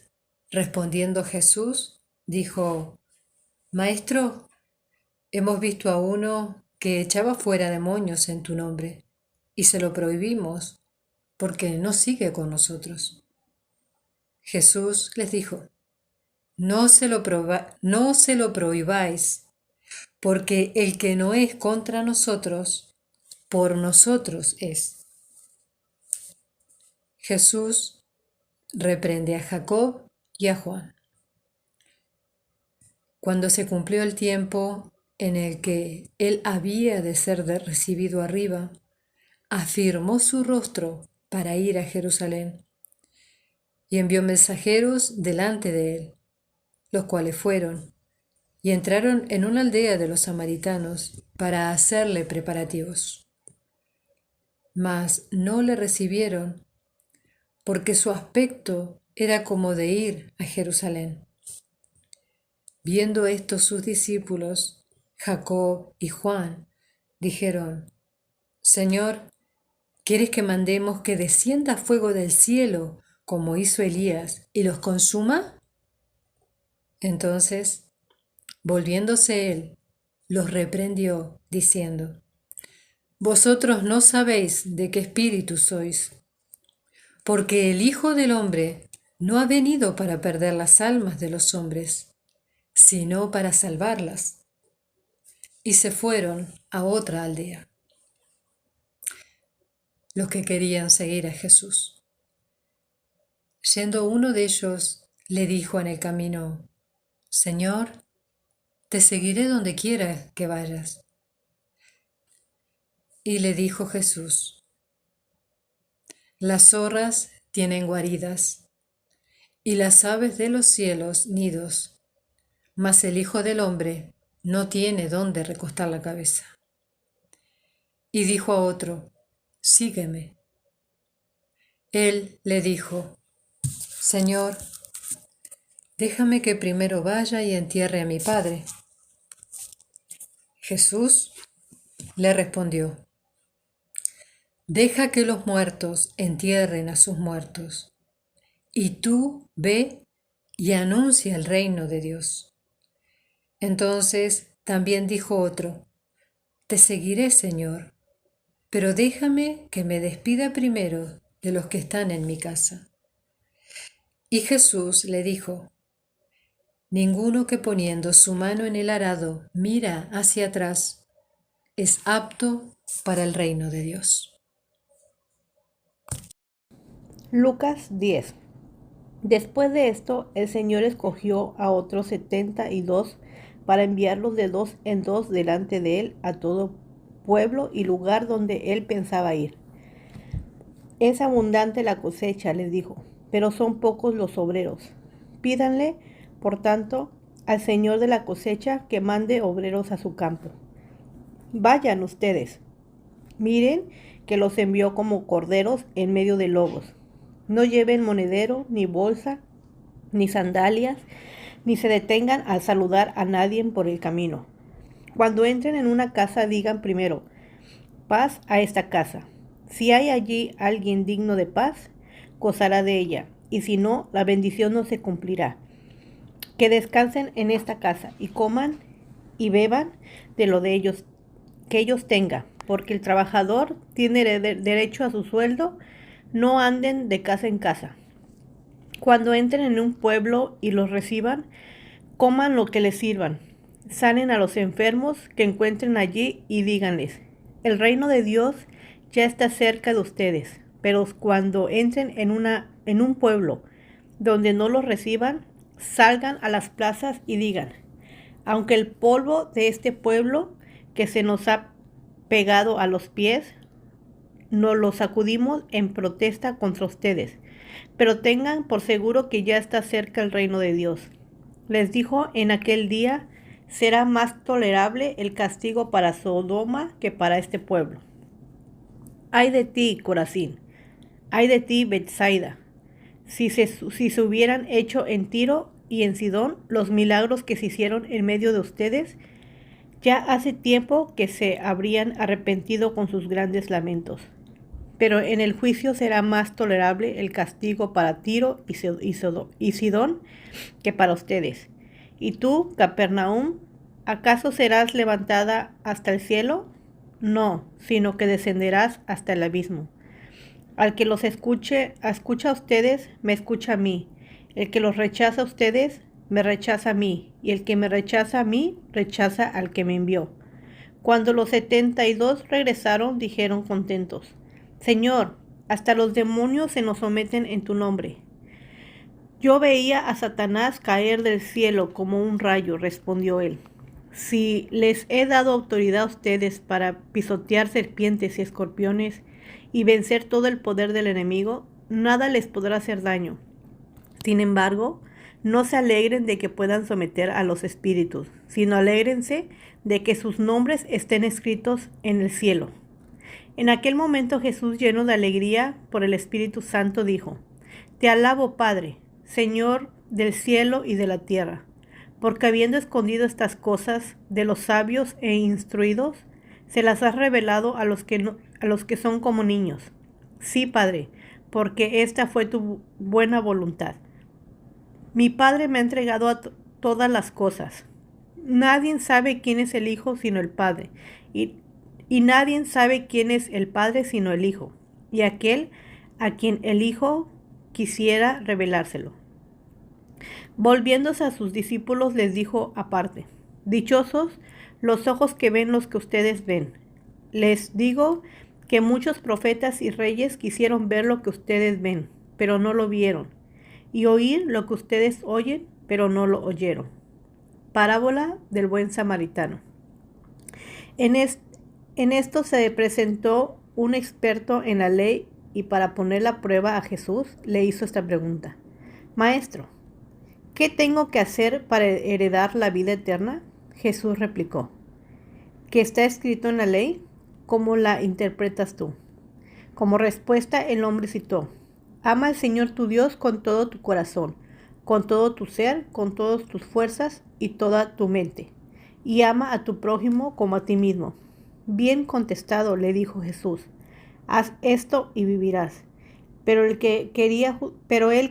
respondiendo Jesús, dijo: Maestro, hemos visto a uno que echaba fuera demonios en tu nombre, y se lo prohibimos, porque no sigue con nosotros. Jesús les dijo: No se lo prohibáis, porque el que no es contra nosotros, por nosotros es. Jesús reprende a Jacob y a Juan. Cuando se cumplió el tiempo en el que él había de ser recibido arriba, afirmó su rostro para ir a Jerusalén y envió mensajeros delante de él, los cuales fueron y entraron en una aldea de los samaritanos para hacerle preparativos. Mas no le recibieron, porque su aspecto era como de ir a Jerusalén. Viendo esto sus discípulos, Jacob y Juan, dijeron: Señor, ¿quieres que mandemos que descienda fuego del cielo, como hizo Elías, y los consuma? Entonces, volviéndose él, los reprendió, diciendo: Vosotros no sabéis de qué espíritu sois, porque el Hijo del Hombre no ha venido para perder las almas de los hombres, sino para salvarlas. Y se fueron a otra aldea. Los que querían seguir a Jesús. Yendo uno de ellos, le dijo en el camino: Señor, te seguiré donde quiera que vayas. Y le dijo Jesús: Las zorras tienen guaridas, y las aves de los cielos nidos, mas el Hijo del Hombre no tiene dónde recostar la cabeza. Y dijo a otro: Sígueme. Él le dijo: Señor, déjame que primero vaya y entierre a mi padre. Jesús le respondió: Deja que los muertos entierren a sus muertos, y tú ve y anuncia el reino de Dios. Entonces también dijo otro: Te seguiré, Señor, pero déjame que me despida primero de los que están en mi casa. Y Jesús le dijo: Ninguno que poniendo su mano en el arado mira hacia atrás es apto para el reino de Dios. Lucas 10. Después de esto, el Señor escogió a otros 72 para enviarlos de dos en dos delante de él a todo pueblo y lugar donde él pensaba ir. Es abundante la cosecha, les dijo, pero son pocos los obreros. Pídanle, por tanto, al Señor de la cosecha que mande obreros a su campo. Vayan ustedes. Miren que los envió como corderos en medio de lobos. No lleven monedero, ni bolsa, ni sandalias, ni se detengan al saludar a nadie por el camino. Cuando entren en una casa, digan primero: paz a esta casa. Si hay allí alguien digno de paz, gozará de ella, y si no, la bendición no se cumplirá. Que descansen en esta casa, y coman y beban de lo de ellos, que ellos tengan, porque el trabajador tiene derecho a su sueldo. No anden de casa en casa. Cuando entren en un pueblo y los reciban, coman lo que les sirvan. Sanen a los enfermos que encuentren allí y díganles: el reino de Dios ya está cerca de ustedes. Pero cuando entren en un pueblo donde no los reciban, salgan a las plazas y digan: aunque el polvo de este pueblo que se nos ha pegado a los pies, nos lo sacudimos en protesta contra ustedes, pero tengan por seguro que ya está cerca el reino de Dios. Les dijo: en aquel día será más tolerable el castigo para Sodoma que para este pueblo. Ay de ti, Corazín, ay de ti, Betsaida, si se hubieran hecho en Tiro y en Sidón los milagros que se hicieron en medio de ustedes, ya hace tiempo que se habrían arrepentido con sus grandes lamentos. Pero en el juicio será más tolerable el castigo para Tiro y Sidón que para ustedes. ¿Y tú, Capernaum, acaso serás levantada hasta el cielo? No, sino que descenderás hasta el abismo. Al que los escucha a ustedes, me escucha a mí. El que los rechaza a ustedes, me rechaza a mí. Y el que me rechaza a mí, rechaza al que me envió. Cuando los 72 regresaron, dijeron contentos: Señor, hasta los demonios se nos someten en tu nombre. Yo veía a Satanás caer del cielo como un rayo, respondió él. Si les he dado autoridad a ustedes para pisotear serpientes y escorpiones y vencer todo el poder del enemigo, nada les podrá hacer daño. Sin embargo, no se alegren de que puedan someter a los espíritus, sino alégrense de que sus nombres estén escritos en el cielo. En aquel momento Jesús, lleno de alegría por el Espíritu Santo, dijo: Te alabo, Padre, Señor del cielo y de la tierra, porque habiendo escondido estas cosas de los sabios e instruidos, se las has revelado a los que son como niños. Sí, Padre, porque esta fue tu buena voluntad. Mi Padre me ha entregado todas las cosas. Nadie sabe quién es el Hijo sino el Padre, y nadie sabe quién es el Padre sino el Hijo, y aquel a quien el Hijo quisiera revelárselo. Volviéndose a sus discípulos les dijo aparte: Dichosos los ojos que ven los que ustedes ven. Les digo que muchos profetas y reyes quisieron ver lo que ustedes ven, pero no lo vieron, y oír lo que ustedes oyen, pero no lo oyeron. Parábola del buen samaritano. En esto se presentó un experto en la ley y para poner la prueba a Jesús le hizo esta pregunta: Maestro, ¿qué tengo que hacer para heredar la vida eterna? Jesús replicó: ¿Qué está escrito en la ley? ¿Cómo la interpretas tú? Como respuesta, el hombre citó: Ama al Señor tu Dios con todo tu corazón, con todo tu ser, con todas tus fuerzas y toda tu mente, y ama a tu prójimo como a ti mismo. Bien contestado, le dijo Jesús: Haz esto y vivirás. Pero él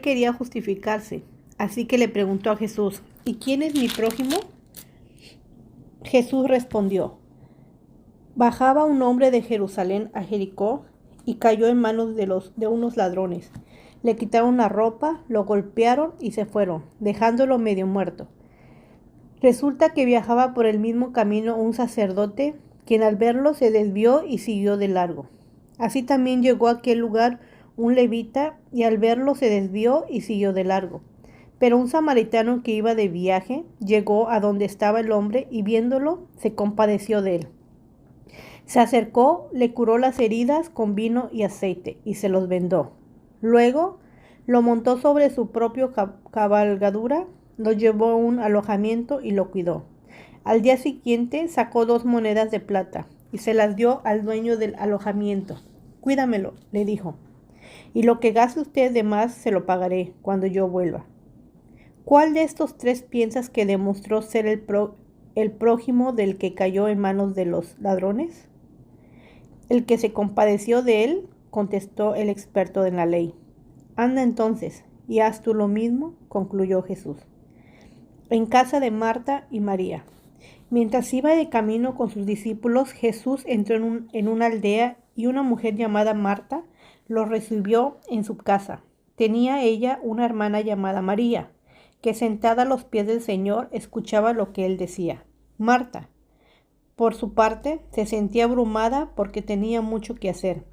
quería justificarse, así que le preguntó a Jesús: ¿Y quién es mi prójimo? Jesús respondió: Bajaba un hombre de Jerusalén a Jericó y cayó en manos de unos ladrones. Le quitaron la ropa, lo golpearon y se fueron, dejándolo medio muerto. Resulta que viajaba por el mismo camino un sacerdote, quien al verlo se desvió y siguió de largo. Así también llegó a aquel lugar un levita, y al verlo se desvió y siguió de largo. Pero un samaritano que iba de viaje llegó a donde estaba el hombre y viéndolo se compadeció de él. Se acercó, le curó las heridas con vino y aceite y se los vendó. Luego lo montó sobre su propia cabalgadura, lo llevó a un alojamiento y lo cuidó. Al día siguiente sacó 2 monedas de plata y se las dio al dueño del alojamiento. Cuídamelo, le dijo, y lo que gaste usted de más se lo pagaré cuando yo vuelva. ¿Cuál de estos 3 piensas que demostró ser el prójimo del que cayó en manos de los ladrones? El que se compadeció de él, contestó el experto en la ley. Anda entonces, y haz tú lo mismo, concluyó Jesús. En casa de Marta y María. Mientras iba de camino con sus discípulos, Jesús entró en una aldea y una mujer llamada Marta lo recibió en su casa. Tenía ella una hermana llamada María, que sentada a los pies del Señor escuchaba lo que él decía. Marta, por su parte, se sentía abrumada porque tenía mucho que hacer.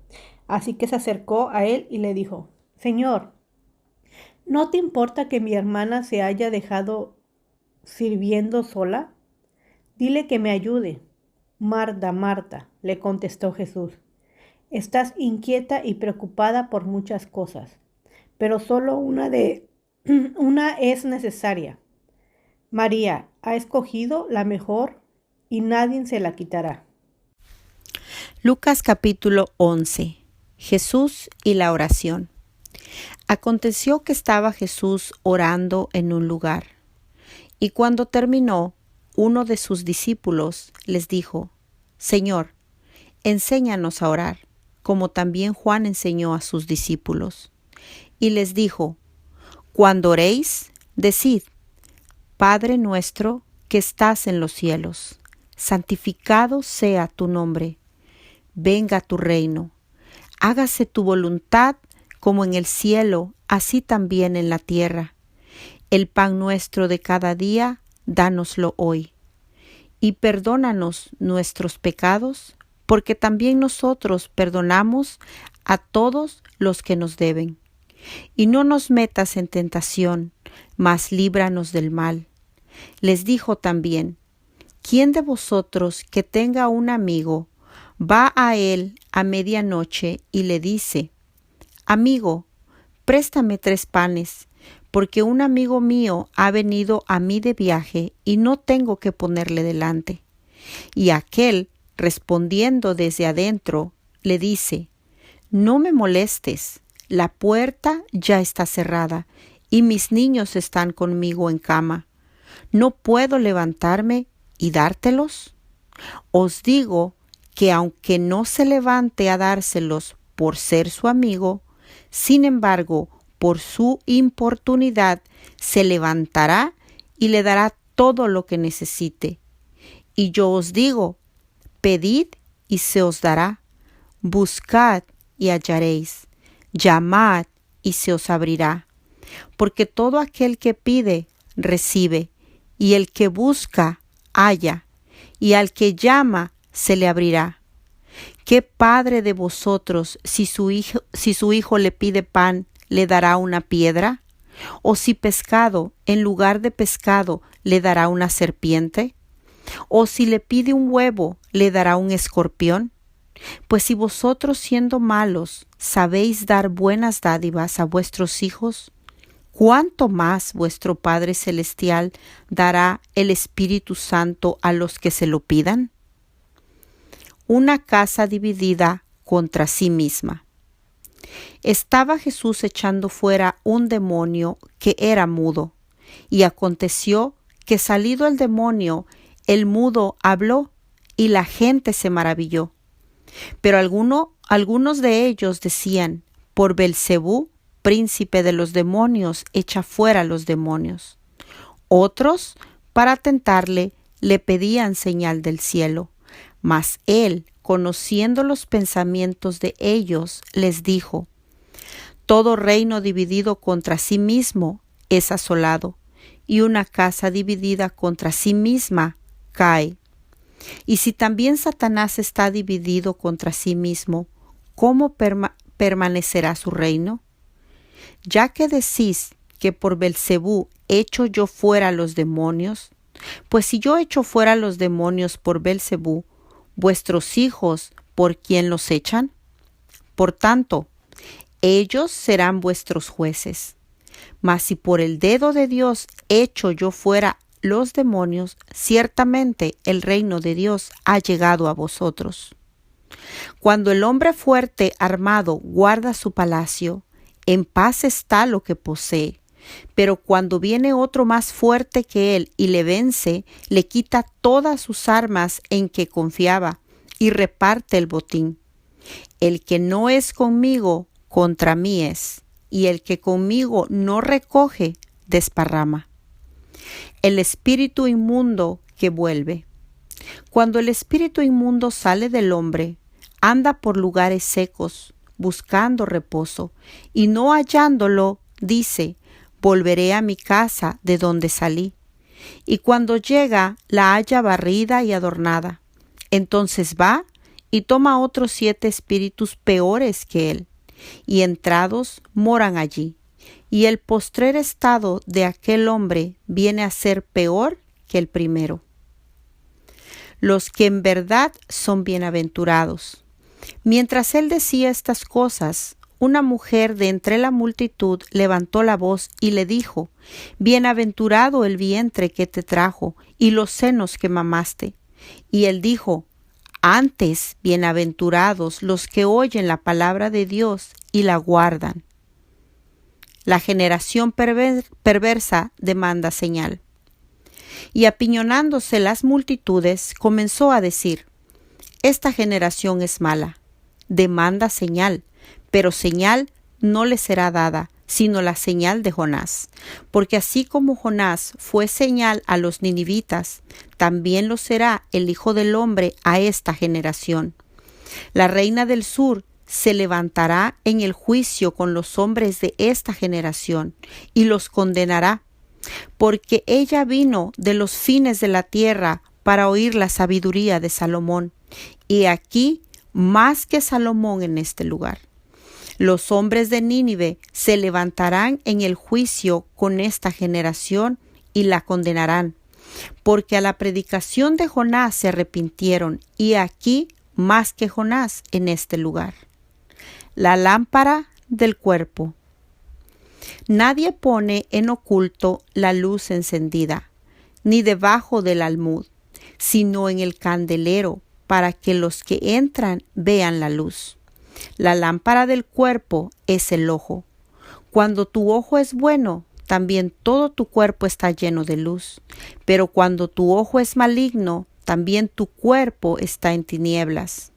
Así que se acercó a él y le dijo: Señor, ¿no te importa que mi hermana se haya dejado sirviendo sola? Dile que me ayude. Marta, Marta, le contestó Jesús, estás inquieta y preocupada por muchas cosas, pero solo una es necesaria. María ha escogido la mejor y nadie se la quitará. Lucas capítulo 11. Jesús y la oración. Aconteció que estaba Jesús orando en un lugar, y cuando terminó, uno de sus discípulos les dijo: Señor, enséñanos a orar, como también Juan enseñó a sus discípulos. Y les dijo: Cuando oréis, decid: Padre nuestro que estás en los cielos, santificado sea tu nombre. Venga tu reino. Hágase tu voluntad como en el cielo, así también en la tierra. El pan nuestro de cada día, dánoslo hoy. Y perdónanos nuestros pecados, porque también nosotros perdonamos a todos los que nos deben. Y no nos metas en tentación, mas líbranos del mal. Les dijo también: ¿Quién de vosotros que tenga un amigo va a él a medianoche y le dice: Amigo, préstame 3 panes, porque un amigo mío ha venido a mí de viaje y no tengo que ponerle delante. Y aquél, respondiendo desde adentro, le dice: No me molestes, la puerta ya está cerrada y mis niños están conmigo en cama. ¿No puedo levantarme y dártelos? Os digo que aunque no se levante a dárselos por ser su amigo, sin embargo, por su importunidad, se levantará y le dará todo lo que necesite. Y yo os digo: pedid y se os dará, buscad y hallaréis, llamad y se os abrirá. Porque todo aquel que pide, recibe, y el que busca, halla, y al que llama, se le abrirá. ¿Qué padre de vosotros, si su hijo le pide pan, le dará una piedra? ¿O si pescado, en lugar de pescado, le dará una serpiente? ¿O si le pide un huevo, le dará un escorpión? Pues si vosotros, siendo malos, sabéis dar buenas dádivas a vuestros hijos, ¿cuánto más vuestro Padre Celestial dará el Espíritu Santo a los que se lo pidan? Una casa dividida contra sí misma. Estaba Jesús echando fuera un demonio que era mudo, y aconteció que salido el demonio, el mudo habló, y la gente se maravilló. Pero algunos de ellos decían: por Belcebú, príncipe de los demonios, echa fuera los demonios. Otros, para tentarle, le pedían señal del cielo. Mas él, conociendo los pensamientos de ellos, les dijo: todo reino dividido contra sí mismo es asolado, y una casa dividida contra sí misma cae. Y si también Satanás está dividido contra sí mismo, ¿cómo permanecerá su reino? Ya que decís que por Belcebú echo yo fuera los demonios, pues si yo echo fuera los demonios por Belcebú, vuestros hijos, ¿por quién los echan? Por tanto, ellos serán vuestros jueces. Mas si por el dedo de Dios echo yo fuera los demonios, ciertamente el reino de Dios ha llegado a vosotros. Cuando el hombre fuerte armado guarda su palacio, en paz está lo que posee. Pero cuando viene otro más fuerte que él y le vence, le quita todas sus armas en que confiaba y reparte el botín. El que no es conmigo, contra mí es, y el que conmigo no recoge, desparrama. El espíritu inmundo que vuelve. Cuando el espíritu inmundo sale del hombre, anda por lugares secos, buscando reposo, y no hallándolo, dice: volveré a mi casa de donde salí. Y cuando llega, la halla barrida y adornada. Entonces va y toma otros 7 espíritus peores que él, y entrados moran allí. Y el postrer estado de aquel hombre viene a ser peor que el primero. Los que en verdad son bienaventurados. Mientras él decía estas cosas, una mujer de entre la multitud levantó la voz y le dijo: bienaventurado el vientre que te trajo y los senos que mamaste. Y él dijo: antes bienaventurados los que oyen la palabra de Dios y la guardan. La generación perversa demanda señal. Y apiñonándose las multitudes, comenzó a decir: esta generación es mala, demanda señal, pero señal no le será dada, sino la señal de Jonás. Porque así como Jonás fue señal a los ninivitas, también lo será el Hijo del Hombre a esta generación. La reina del sur se levantará en el juicio con los hombres de esta generación y los condenará, porque ella vino de los fines de la tierra para oír la sabiduría de Salomón, y aquí más que Salomón en este lugar. Los hombres de Nínive se levantarán en el juicio con esta generación y la condenarán, porque a la predicación de Jonás se arrepintieron, y aquí más que Jonás en este lugar. La lámpara del cuerpo. Nadie pone en oculto la luz encendida, ni debajo del almud, sino en el candelero, para que los que entran vean la luz. La lámpara del cuerpo es el ojo. Cuando tu ojo es bueno, también todo tu cuerpo está lleno de luz. Pero cuando tu ojo es maligno, también tu cuerpo está en tinieblas.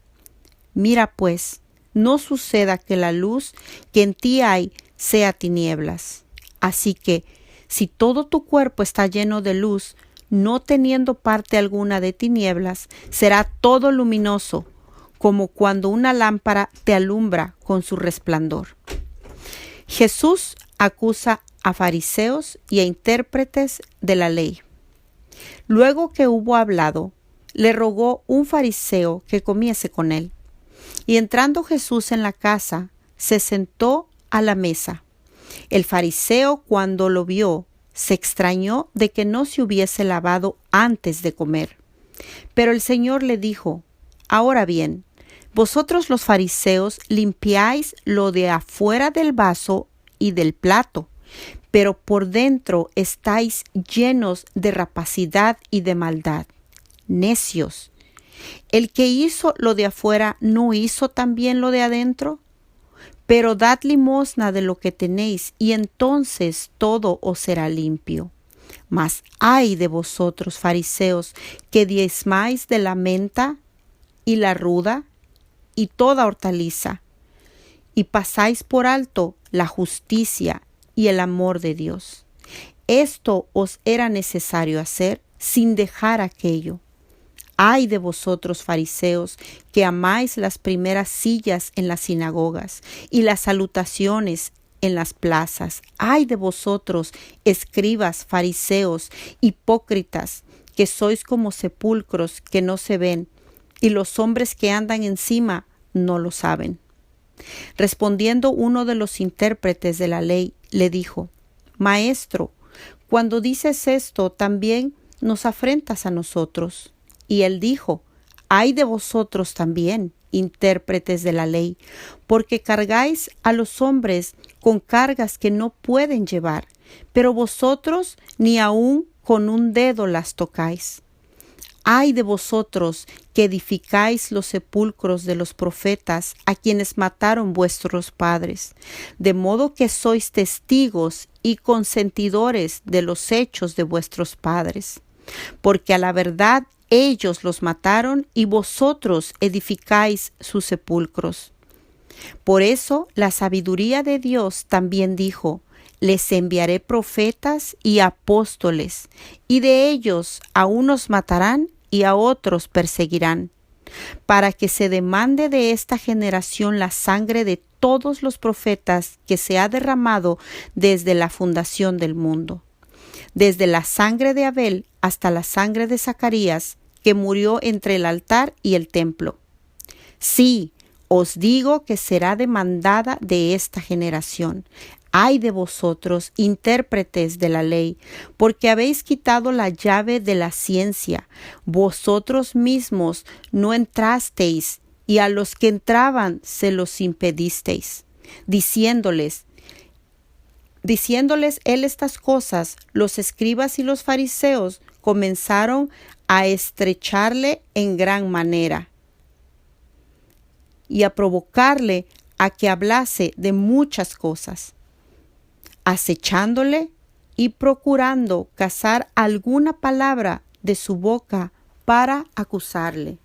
Mira pues, no suceda que la luz que en ti hay sea tinieblas. Así que, si todo tu cuerpo está lleno de luz, no teniendo parte alguna de tinieblas, será todo luminoso, como cuando una lámpara te alumbra con su resplandor. Jesús acusa a fariseos y a intérpretes de la ley. Luego que hubo hablado, le rogó un fariseo que comiese con él. Y entrando Jesús en la casa, se sentó a la mesa. El fariseo, cuando lo vio, se extrañó de que no se hubiese lavado antes de comer. Pero el Señor le dijo: Ahora bien, vosotros los fariseos limpiáis lo de afuera del vaso y del plato, pero por dentro estáis llenos de rapacidad y de maldad. Necios. ¿El que hizo lo de afuera no hizo también lo de adentro? Pero dad limosna de lo que tenéis, y entonces todo os será limpio. Mas ay de vosotros, fariseos, que diezmáis de la menta y la ruda y toda hortaliza, y pasáis por alto la justicia y el amor de Dios. Esto os era necesario hacer sin dejar aquello. Ay de vosotros, fariseos, que amáis las primeras sillas en las sinagogas y las salutaciones en las plazas. Ay de vosotros, escribas, fariseos, hipócritas, que sois como sepulcros que no se ven, y los hombres que andan encima no lo saben. Respondiendo uno de los intérpretes de la ley, le dijo: Maestro, cuando dices esto, también nos afrentas a nosotros. Y él dijo: Ay de vosotros también, intérpretes de la ley, porque cargáis a los hombres con cargas que no pueden llevar, pero vosotros ni aun con un dedo las tocáis. Ay de vosotros que edificáis los sepulcros de los profetas a quienes mataron vuestros padres, de modo que sois testigos y consentidores de los hechos de vuestros padres. Porque a la verdad ellos los mataron y vosotros edificáis sus sepulcros. Por eso la sabiduría de Dios también dijo: les enviaré profetas y apóstoles, y de ellos a unos matarán y a otros perseguirán, para que se demande de esta generación la sangre de todos los profetas que se ha derramado desde la fundación del mundo, desde la sangre de Abel hasta la sangre de Zacarías, que murió entre el altar y el templo. Sí, os digo que será demandada de esta generación. Ay de vosotros, intérpretes de la ley, porque habéis quitado la llave de la ciencia. Vosotros mismos no entrasteis, y a los que entraban se los impedisteis, diciéndoles él estas cosas, los escribas y los fariseos comenzaron a estrecharle en gran manera y a provocarle a que hablase de muchas cosas, acechándole y procurando cazar alguna palabra de su boca para acusarle.